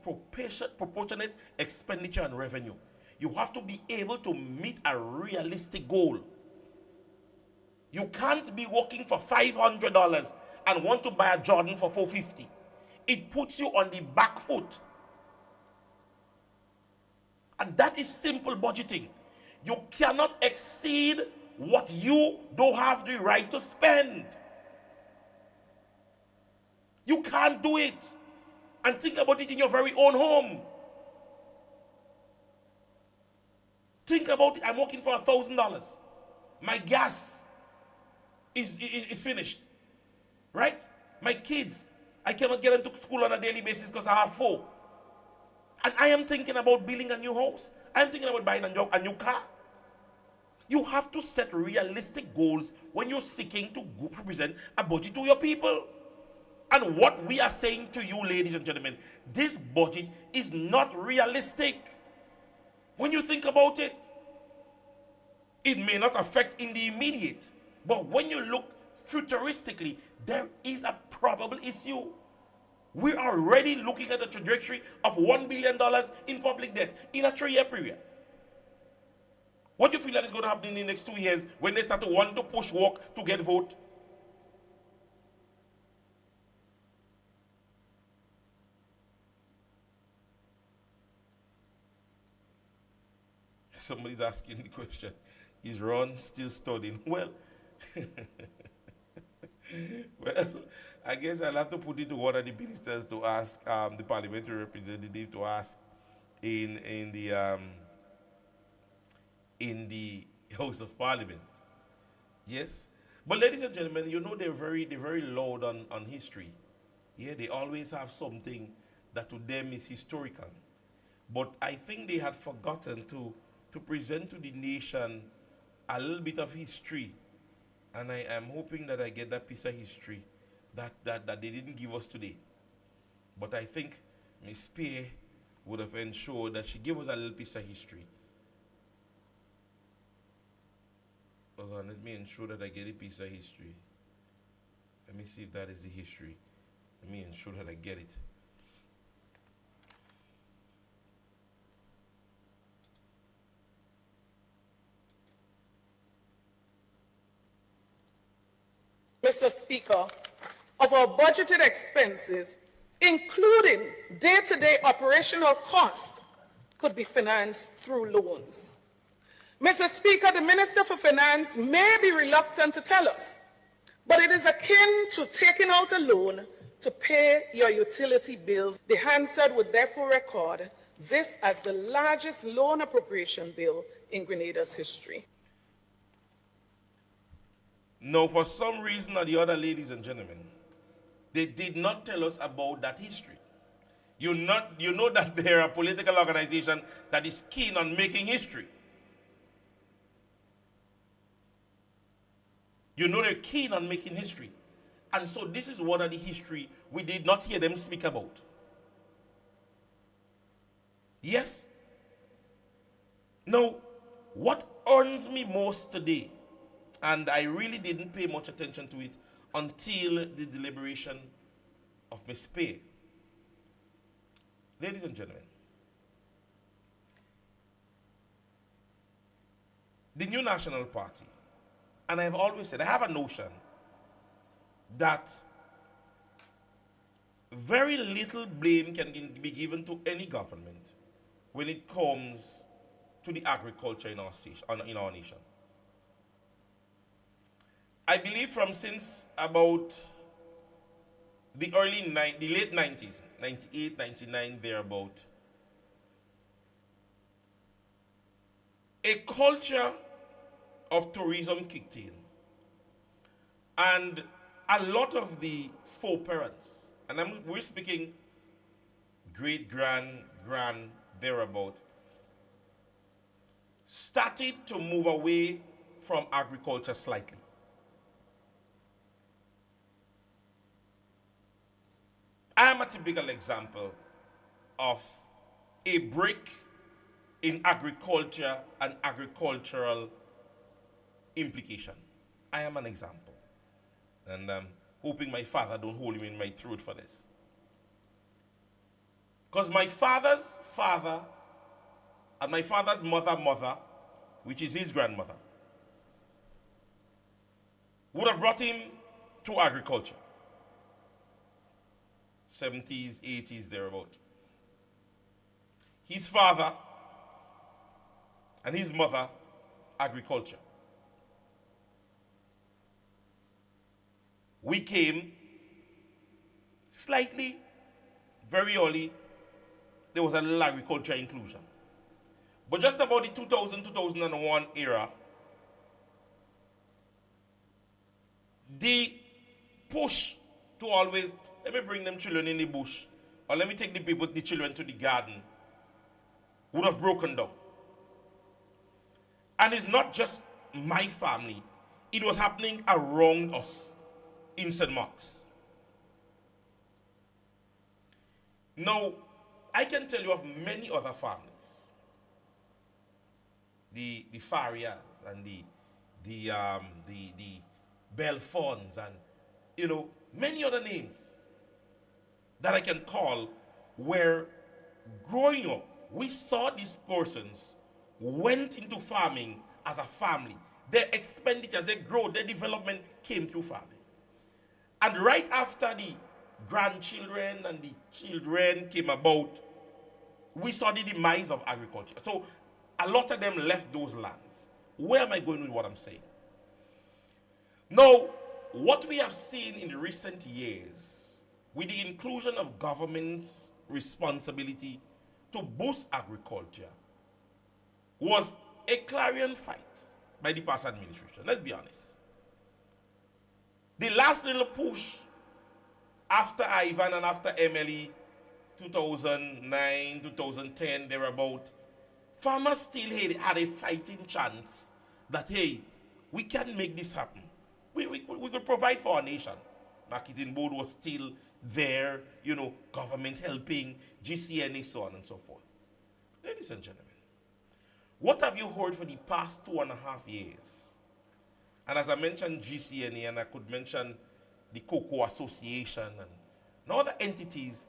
proportionate expenditure and revenue. You have to be able to meet a realistic goal. You can't be working for $500 and want to buy a Jordan for $450. It puts you on the back foot. And that is simple budgeting. You cannot exceed what you don't have the right to spend. You can't do it. And think about it in your very own home. Think about it. I'm working for $1,000. My gas is finished. Right? My kids, I cannot get them to school on a daily basis because I have 4. And I am thinking about building a new house. I'm thinking about buying a new car. You have to set realistic goals when you're seeking to present a budget to your people. And what we are saying to you, ladies and gentlemen, this budget is not realistic. When you think about it, it may not affect in the immediate, but when you look futuristically, there is a probable issue. We are already looking at a trajectory of $1 billion in public debt in a 3-year period. What do you feel that is going to happen in the next 2 years when they start to want to push work to get vote? Somebody's asking the question, is Ron still studying? Well, I guess I'll have to put it to one of the ministers to ask the parliamentary representative to ask in the House of Parliament. Yes, but ladies and gentlemen, you know they're very loud on history. Yeah, they always have something that to them is historical. But I think they had forgotten to present to the nation a little bit of history, and I am hoping that I get that piece of history that they didn't give us today. But I think Miss Spear would have ensured that she gave us a little piece of history. Hold on, let me ensure that I get a piece of history. Let me see if that is the history. Let me ensure that I get it. Mr. Speaker, of our budgeted expenses, including day-to-day operational costs, could be financed through loans. Mr. Speaker, the Minister for Finance may be reluctant to tell us, but it is akin to taking out a loan to pay your utility bills. The Hansard would therefore record this as the largest loan appropriation bill in Grenada's history. No, for some reason or the other, ladies and gentlemen, they did not tell us about that history. You know that they're a political organization that is keen on making history. You know they're keen on making history. And so this is one of the history we did not hear them speak about. Yes? Now, what earns me most today, and I really didn't pay much attention to it until the deliberation of Miss Pay. Ladies and gentlemen, the New National Party, and I have always said, I have a notion that very little blame can be given to any government when it comes to the agriculture in our nation. I believe since about the late 90s, 98, 99, thereabout, a culture of tourism kicked in. And a lot of the foreparents, and we're speaking great, grand, thereabout, started to move away from agriculture slightly. I am a typical example of a break in agriculture and agricultural implication. I am an example. And I'm hoping my father don't hold me in my throat for this. Because my father's father and my father's mother, which is his grandmother, would have brought him to agriculture. 70s, 80s, thereabout. His father and his mother, agriculture. We came slightly, very early, there was a little agriculture inclusion. But just about the 2000, 2001 era, the push to always, let me bring them children in the bush, or let me take the children to the garden, would have broken down. And it's not just my family, it was happening around us in St. Mark's. Now, I can tell you of many other families, the Farias and the Belfons and many other names that I can call, where growing up we saw these persons went into farming as a family. Their expenditures, their growth, their development came through farming. And right after the grandchildren and the children came about, we saw the demise of agriculture. So a lot of them left those lands. Where am I going with what I'm saying? Now, what we have seen in the recent years, with the inclusion of government's responsibility to boost agriculture, was a clarion fight by the past administration. Let's be honest. The last little push after Ivan and after Emily, 2009, 2010, thereabout, farmers still had a fighting chance that, hey, we can make this happen. We could provide for our nation. Marketing board was still there, government helping, GCNA, so on and so forth. Ladies and gentlemen, what have you heard for the past 2.5 years? And as I mentioned GCNA, and I could mention the Cocoa Association and other entities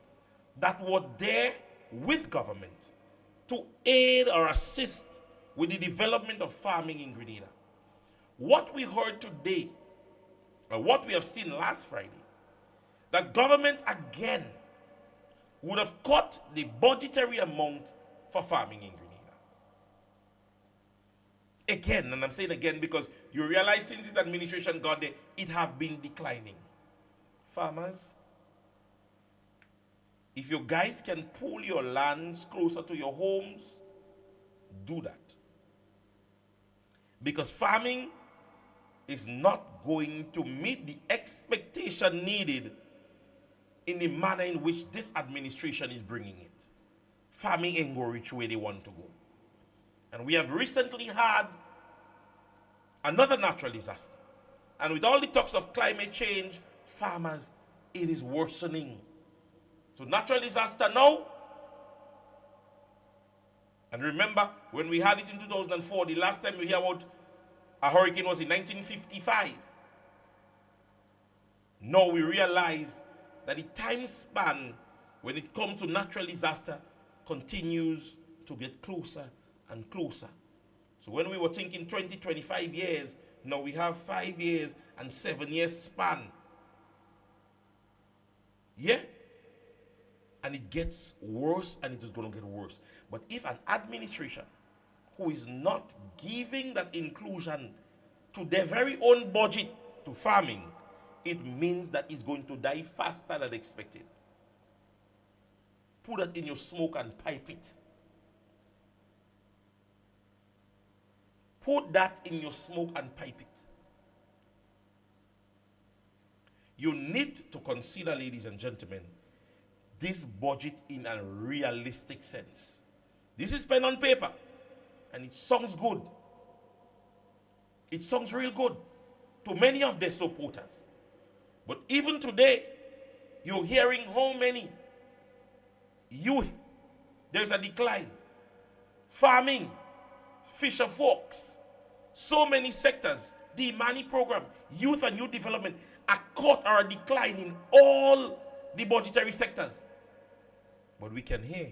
that were there with government to aid or assist with the development of farming in Grenada. What we heard today, or what we have seen last Friday, that government again would have cut the budgetary amount for farming in Grenada. Again, and I'm saying again because you realize since this administration got there, it have been declining. Farmers, if you guys can pull your lands closer to your homes, do that. Because farming is not going to meet the expectation needed in the manner in which this administration is bringing it. Farming ain't going to reach where they want to go. And we have recently had another natural disaster. And with all the talks of climate change, farmers, it is worsening. So natural disaster now. And remember, when we had it in 2004, the last time we hear about a hurricane was in 1955. Now we realize that the time span when it comes to natural disaster continues to get closer and closer. So when we were thinking 20, 25 years, now we have 5 years and 7 years span. Yeah? And it gets worse, and it is going to get worse. But if an administration who is not giving that inclusion to their very own budget to farming, it means that it's going to die faster than expected. Put that in your smoke and pipe it. Put that in your smoke and pipe it. You need to consider, ladies and gentlemen, this budget in a realistic sense. This is pen on paper, and it sounds good. It sounds real good to many of their supporters. But even today, you're hearing how many youth, there's a decline. Farming, fisher folks, so many sectors, the money program, youth and youth development, are caught or a decline in all the budgetary sectors. But we can hear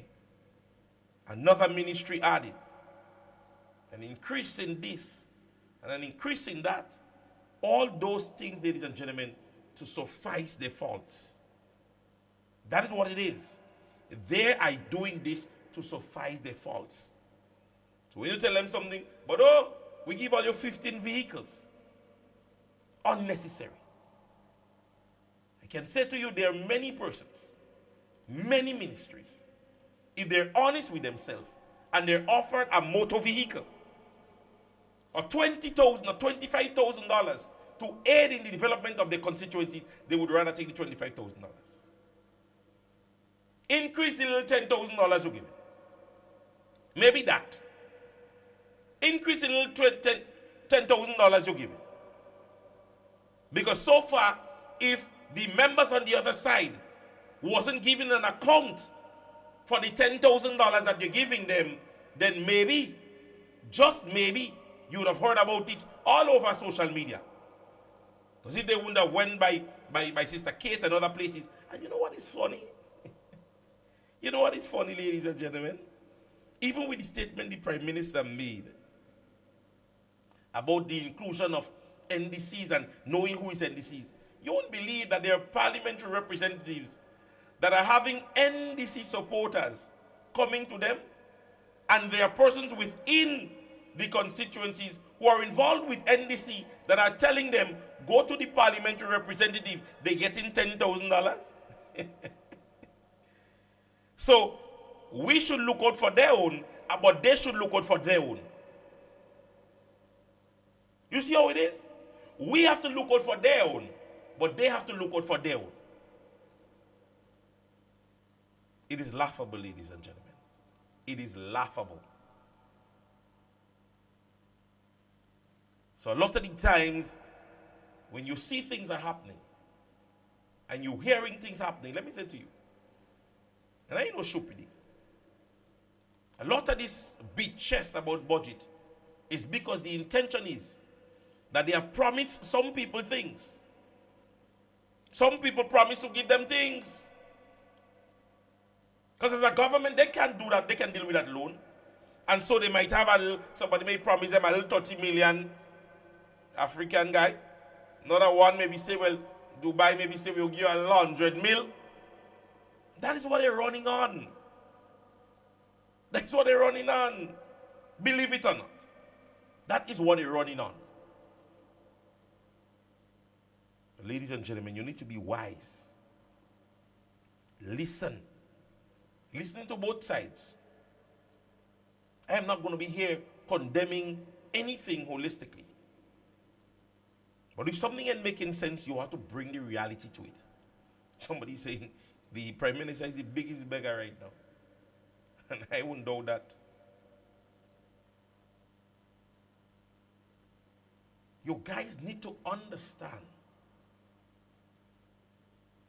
another ministry added, an increase in this and an increase in that. All those things, ladies and gentlemen, to suffice their faults. That is what it is. They are doing this to suffice their faults. So when you tell them something, but oh, we give all your 15 vehicles. Unnecessary. I can say to you, there are many persons, many ministries, if they're honest with themselves and they're offered a motor vehicle or $20,000 or $25,000 to aid in the development of their constituency, they would rather take the $25,000. Increase the little $10,000 you give it. Maybe that. Increase the little $10,000 you give it. Because so far, if the members on the other side wasn't giving an account for the $10,000 that you're giving them, then maybe, just maybe, you would have heard about it all over social media. Because if they wouldn't have went by Sister Kate and other places. And you know what is funny? You know what is funny, ladies and gentlemen? Even with the statement the Prime Minister made about the inclusion of NDCs and knowing who is NDCs, you won't believe that there are parliamentary representatives that are having NDC supporters coming to them, and there are persons within the constituencies who are involved with NDC that are telling them, go to the parliamentary representative, they're getting $10,000. So we should look out for their own, but they should look out for their own. You see how it is? We have to look out for their own, but they have to look out for their own. It is laughable, ladies and gentlemen. It is laughable. So a lot of the times, when you see things are happening, and you're hearing things happening, let me say to you, and I ain't no stupid. A lot of this beat chest about budget is because the intention is that they have promised some people things. Some people promise to give them things. Because as a government, they can't do that. They can deal with that alone. And so they might have somebody may promise them a little 30 million African guy. Another one maybe say, well, Dubai maybe say we'll give you 100 mil. That is what they're running on. That's what they're running on. Believe it or not. That is what they're running on. Ladies and gentlemen, you need to be wise. Listen. Listening to both sides. I am not going to be here condemning anything holistically. But if something ain't making sense, you have to bring the reality to it. Somebody saying the Prime Minister is the biggest beggar right now. And I wouldn't doubt that. You guys need to understand.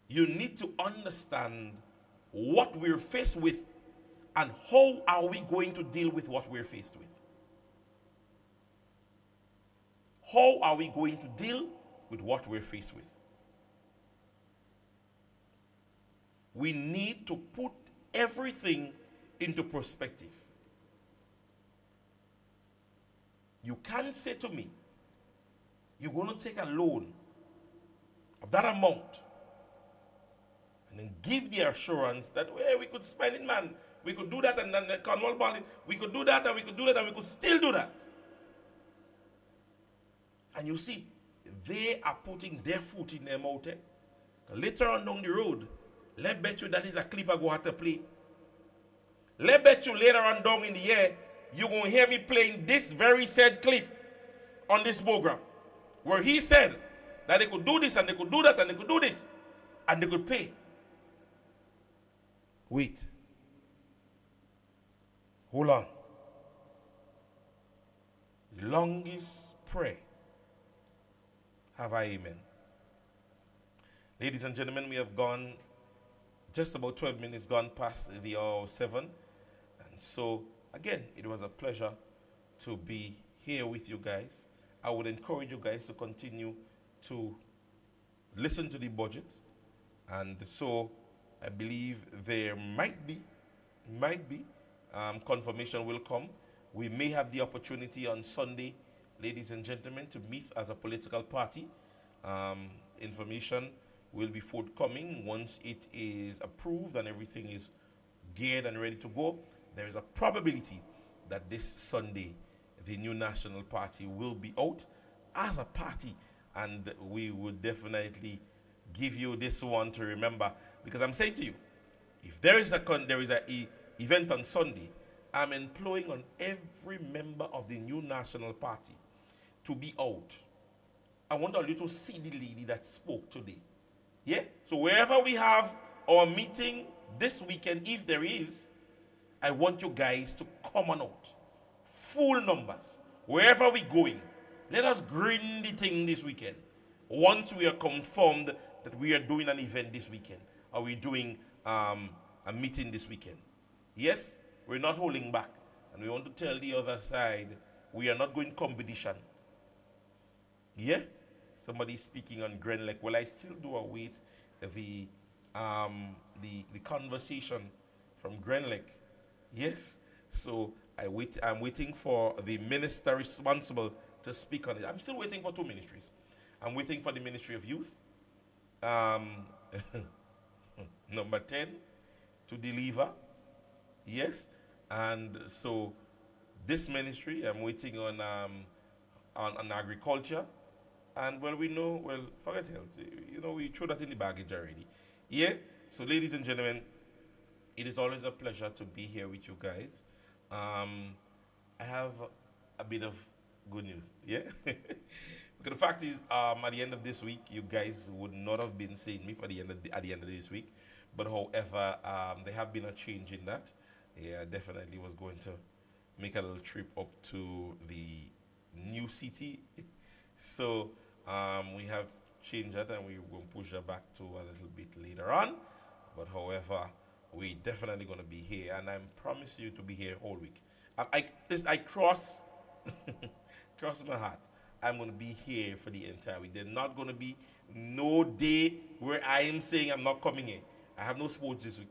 You need to understand what we're faced with and how are we going to deal with what we're faced with. How are we going to deal with what we're faced with? we need to put everything into perspective. You can't say to me, you're going to take a loan of that amount and then give the assurance that, well, we could spend it, man. We could do that and then the Cornwall bond, we could do that and we could do that and we could still do that. And you see, they are putting their foot in their mouth. Later on down the road, let bet you that is a clip I go have to play. Let bet you later on down in the year, you're going to hear me playing this very said clip on this program, where he said that they could do this and they could do that and they could do this and they could pay. Wait. Hold on. The longest prayer. Have I amen? Ladies and gentlemen, we have gone just about 12 minutes gone past the hour 7. And so, again, it was a pleasure to be here with you guys. I would encourage you guys to continue to listen to the budget. And so, I believe there might be confirmation will come. We may have the opportunity on Sunday, ladies and gentlemen, to meet as a political party. Information will be forthcoming once it is approved and everything is geared and ready to go. There is a probability that this Sunday the new national party will be out as a party, and we will definitely give you this one to remember, because I'm saying to you, if there is a event on Sunday, I'm employing on every member of the new national party to be out. I want a little seedy lady that spoke today. Yeah? So wherever we have our meeting this weekend, if there is, I want you guys to come on out. Full numbers. Wherever we're going, let us grin the thing this weekend. Once we are confirmed that we are doing an event this weekend, or we're doing a meeting this weekend. Yes, we're not holding back. And we want to tell the other side, we are not going competition. Yeah? Somebody speaking on Grenlec. Well, I still do await the conversation from Grenlec. Yes? So I'm waiting for the minister responsible to speak on it. I'm still waiting for 2 ministries. I'm waiting for the Ministry of Youth, number 10, to deliver. Yes? And so this ministry, I'm waiting on agriculture. And well, we know, well, forget health. You know, we threw that in the baggage already. Yeah? So ladies and gentlemen, it is always a pleasure to be here with you guys. I have a bit of good news. Yeah? Because the fact is, at the end of this week, you guys would not have been seeing me at the end of this week. But however, there have been a change in that. Yeah, I definitely was going to make a little trip up to the new city. So we have changed that, and we will push that back to a little bit later on. But however, we definitely going to be here, and I promise you to be here all week. I cross my heart. I'm going to be here for the entire week. There's not going to be no day where I am saying I'm not coming in. I have no sports this week.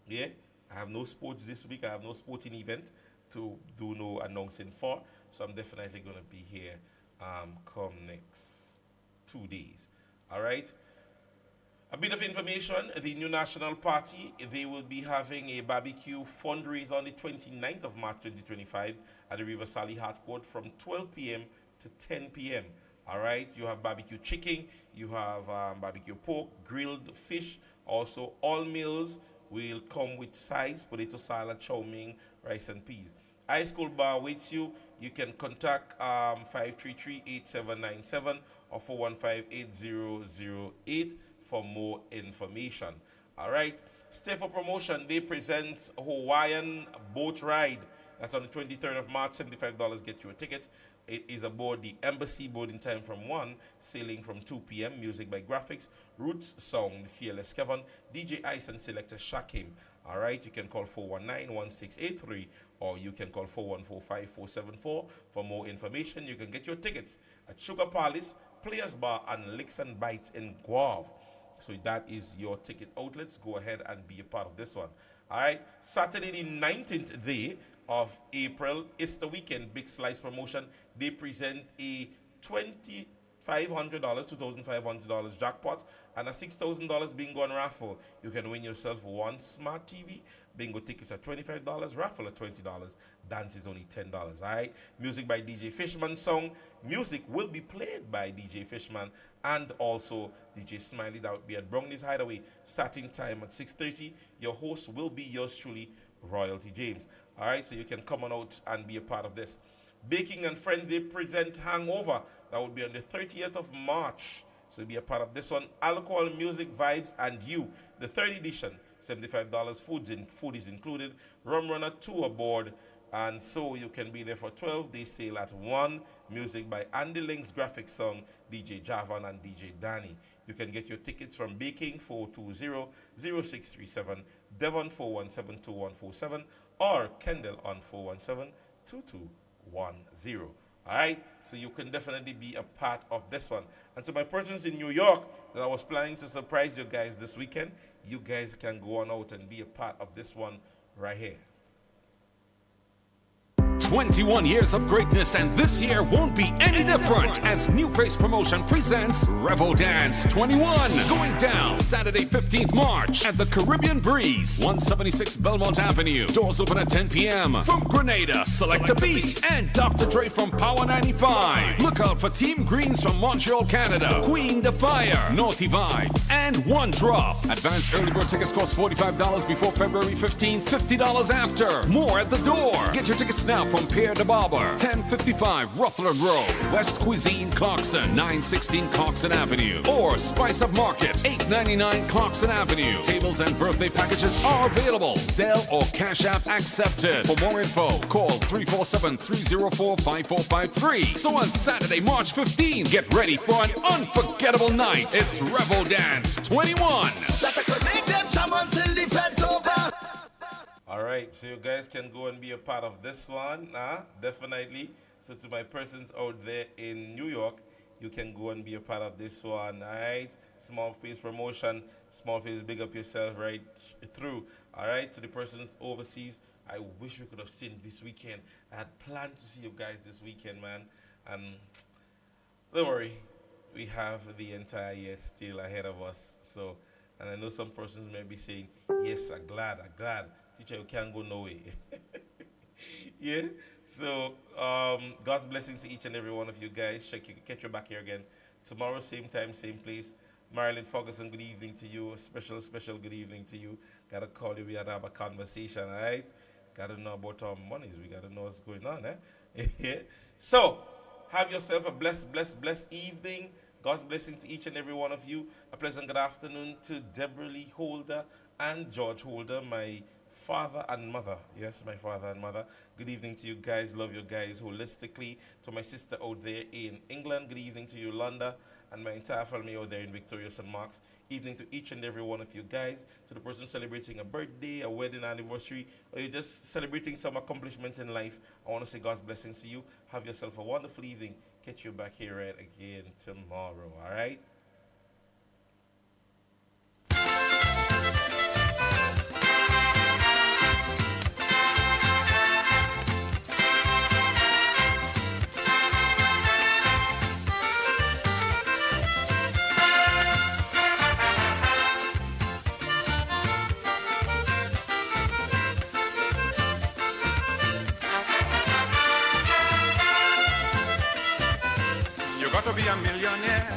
Yeah? I have no sports this week. I have no sporting event to do no announcing for. So I'm definitely going to be here come next 2 days. All right? A bit of information. The new National Party, they will be having a barbecue fundraiser on the 29th of March 2025 at the River Sally Hart Court from 12 p.m. to 10 p.m. All right? You have barbecue chicken. You have barbecue pork, grilled fish. Also, all meals will come with sides, potato salad, chow mein, rice and peas. High School Bar waits you. You can contact 533-8797 or 415-8008 for more information. All right. Stay for promotion. They present a Hawaiian boat ride. That's on the 23rd of March. $75 get you a ticket. It is aboard the Embassy boarding time from 1, sailing from 2 p.m. Music by Graphics, Roots Sound, Fearless Kevin, DJ Ice and Selector Shakim. All right, you can call 419-1683 or you can call 414-5474 for more information. You can get your tickets at Sugar Palace, Players Bar, and Licks and Bites in Guave. So that is your ticket outlets. Go ahead and be a part of this one. All right. Saturday the 19th day of April is the weekend Big Slice promotion. They present a $2,500, $2,500 jackpot and a $6,000 bingo and raffle. You can win yourself one smart TV. Bingo tickets are $25, raffle at $20, dance is only $10. All right. Music by DJ Fishman. Song music will be played by DJ Fishman and also DJ Smiley. That would be at Brownies Hideaway. Starting time at 6:30. Your host will be yours truly, Royalty James. All right. So you can come on out and be a part of this. Baking and Friends, they present Hangover. That would be on the 30th of March. So be a part of this one. Alcohol, Music, Vibes, and You. The third edition. $75. Food is included. Rum Runner 2 aboard. And so you can be there for 12-day sale at 1. Music by Andy Link's graphic song, DJ Javan and DJ Danny. You can get your tickets from Baking 420-0637, Devon 417-2147, or Kendall on 417-2210. All right, so you can definitely be a part of this one. And to my persons in New York that I was planning to surprise you guys this weekend, you guys can go on out and be a part of this one right here. 21 years of greatness, and this year won't be any different as New Face Promotion presents Revo Dance 21, going down Saturday 15th March at the Caribbean Breeze, 176 Belmont Avenue. Doors open at 10 p.m. From Grenada, Selecta Beast, and Dr. Dre from Power 95. Look out for Team Greens from Montreal, Canada, Queen the Fire, Naughty Vibes, and One Drop. Advanced early bird tickets cost $45 before February 15th, $50 after. More at the door. Get your tickets now from Pierre the Barber, 1055 Rutherford Road, West Cuisine, Clarkson, 916 Clarkson Avenue, or Spice Up Market, 899 Clarkson Avenue. Tables and birthday packages are available. Zelle or Cash App accepted. For more info, call 347-304-5453. So on Saturday, March 15, get ready for an unforgettable night. It's Revo Dance 21. All right, so you guys can go and be a part of this one, definitely. So to my persons out there in New York, you can go and be a part of this one, all right? Small Face Promotion, Small Face, big up yourself right through, all right? To the persons overseas, I wish we could have seen this weekend. I had planned to see you guys this weekend, man. And don't worry, we have the entire year still ahead of us. So, and I know some persons may be saying, yes, I'm glad. Teacher, you can't go no way. Yeah. So God's blessings to each and every one of you guys. Catch you back here again tomorrow, same time, same place. Marilyn Ferguson, good evening to you. A special good evening to you. Gotta call you. We gotta have a conversation. All right. Gotta know about our monies. We gotta know what's going on. Yeah. So have yourself a blessed evening. God's blessings to each and every one of you. A pleasant good afternoon to Deborah Lee Holder and George Holder, my father and mother. Yes, my father and mother. Good evening to you guys. Love you guys holistically. To my sister out there in England, good evening to you, Yolanda, and my entire family out there in Victoria St. Mark's. Evening to each and every one of you guys. To the person celebrating a birthday, a wedding anniversary, or you're just celebrating some accomplishment in life, I want to say God's blessings to you. Have yourself a wonderful evening. Catch you back here right again tomorrow, all right? A millionaire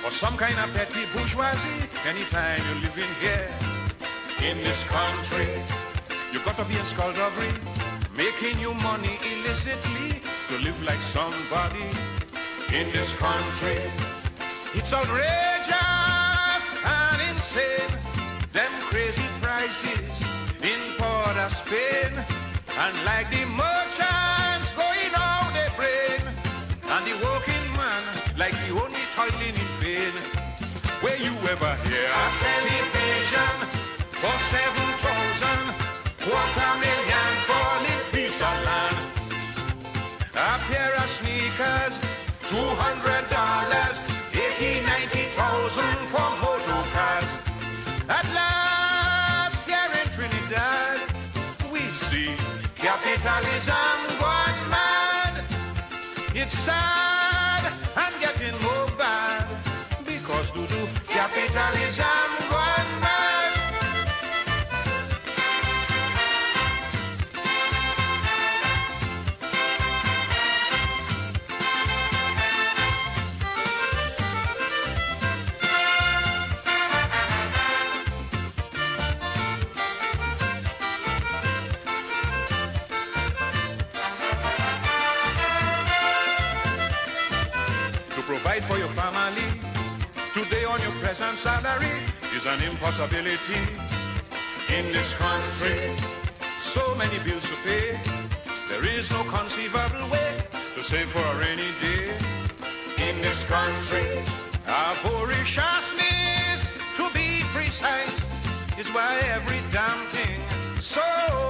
or some kind of petty bourgeoisie anytime you live in here. In this country, you got to be in skullduggery, making you money illicitly to live like somebody. In this country, it's outrageous and insane. Them crazy prices in Port of Spain, and like the merchants going out their brain, and the working man like the only toiling in vain. Where you ever hear a television for 7,000, $250,000 for the piece of land. A pair of sneakers, $200, 80,000, 90,000 for motor cars. capitalism gone mad. It's sad and getting more bad because due to capitalism gone mad. Provide for your family today on your present salary is an impossibility in this country. So many bills to pay, there is no conceivable way to save for a rainy day in this country. Avariciousness, to be precise, is why every damn thing so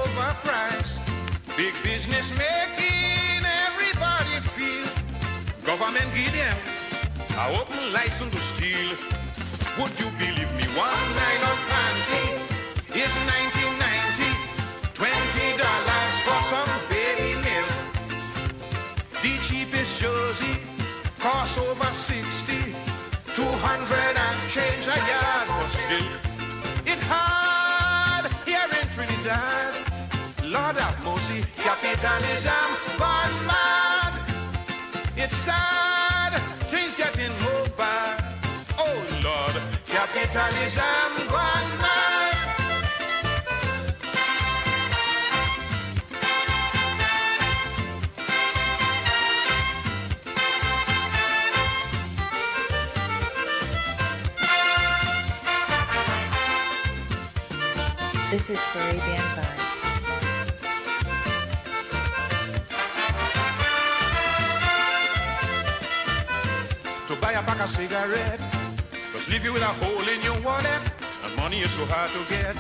overpriced. Big business making everybody feel government give them a open license to steal. Would you believe me? One nylon panty is $19.90, $20 for some baby milk. The cheapest jersey costs over $60, $200 and change a yard for silk. It hard here in Trinidad. Lord have mercy, capitalism gone mad. It's sad, things getting more bad. Oh Lord, capitalism gone mad. This is Caribbean Vibe. To buy a pack of cigarette, but leave you with a hole in your wallet, and money is so hard to get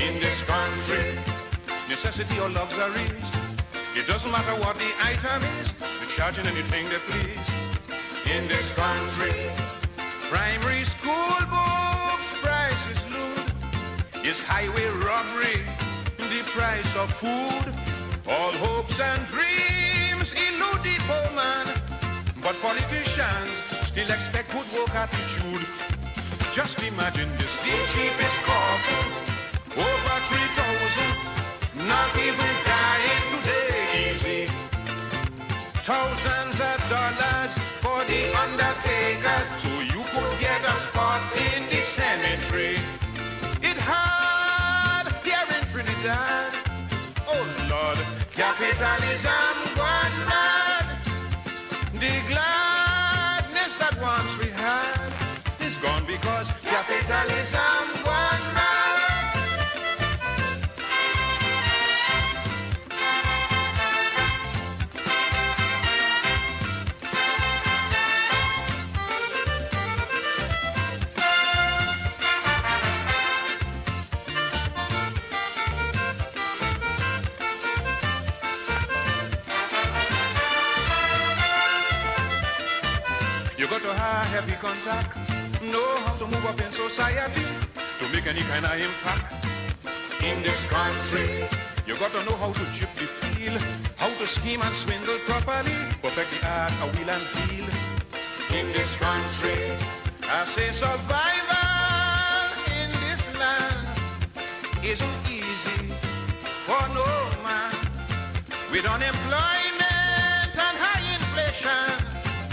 in this country. Necessity or luxuries, it doesn't matter what the item is, they're charging anything they please in this country. Primary school books, price is lewd, is highway robbery, the price of food. All hopes and dreams elude the poor man, but politicians still expect good work attitude. Just imagine this, the cheapest coffee, over 3,000, not even dying today easy. Thousands of dollars for the undertaker, so you could get a spot in the cemetery. It hard here in Trinidad. Oh Lord, capitalism gone mad. The gladness that once we had is gone because capitalism gone mad. You got to have heavy contact, know how to move up in society to make any kind of impact in this country. You got to know how to chip the feel, how to scheme and swindle properly, perfect the art of wheel and deal in this country. I say survival in this land isn't easy for no man. With unemployment and high inflation,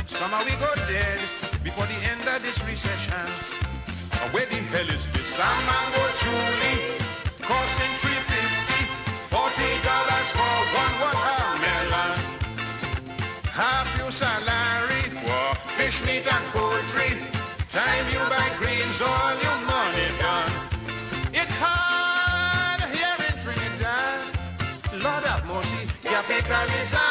somehow we go dead before the end of this recession. Where the hell is this? Some mango chuli costing $3.50, $40 for one watermelon. Half your salary for fish meat and poultry. Time you buy greens, all your money done. It's hard here in Trinidad. Lord have mercy, capitalism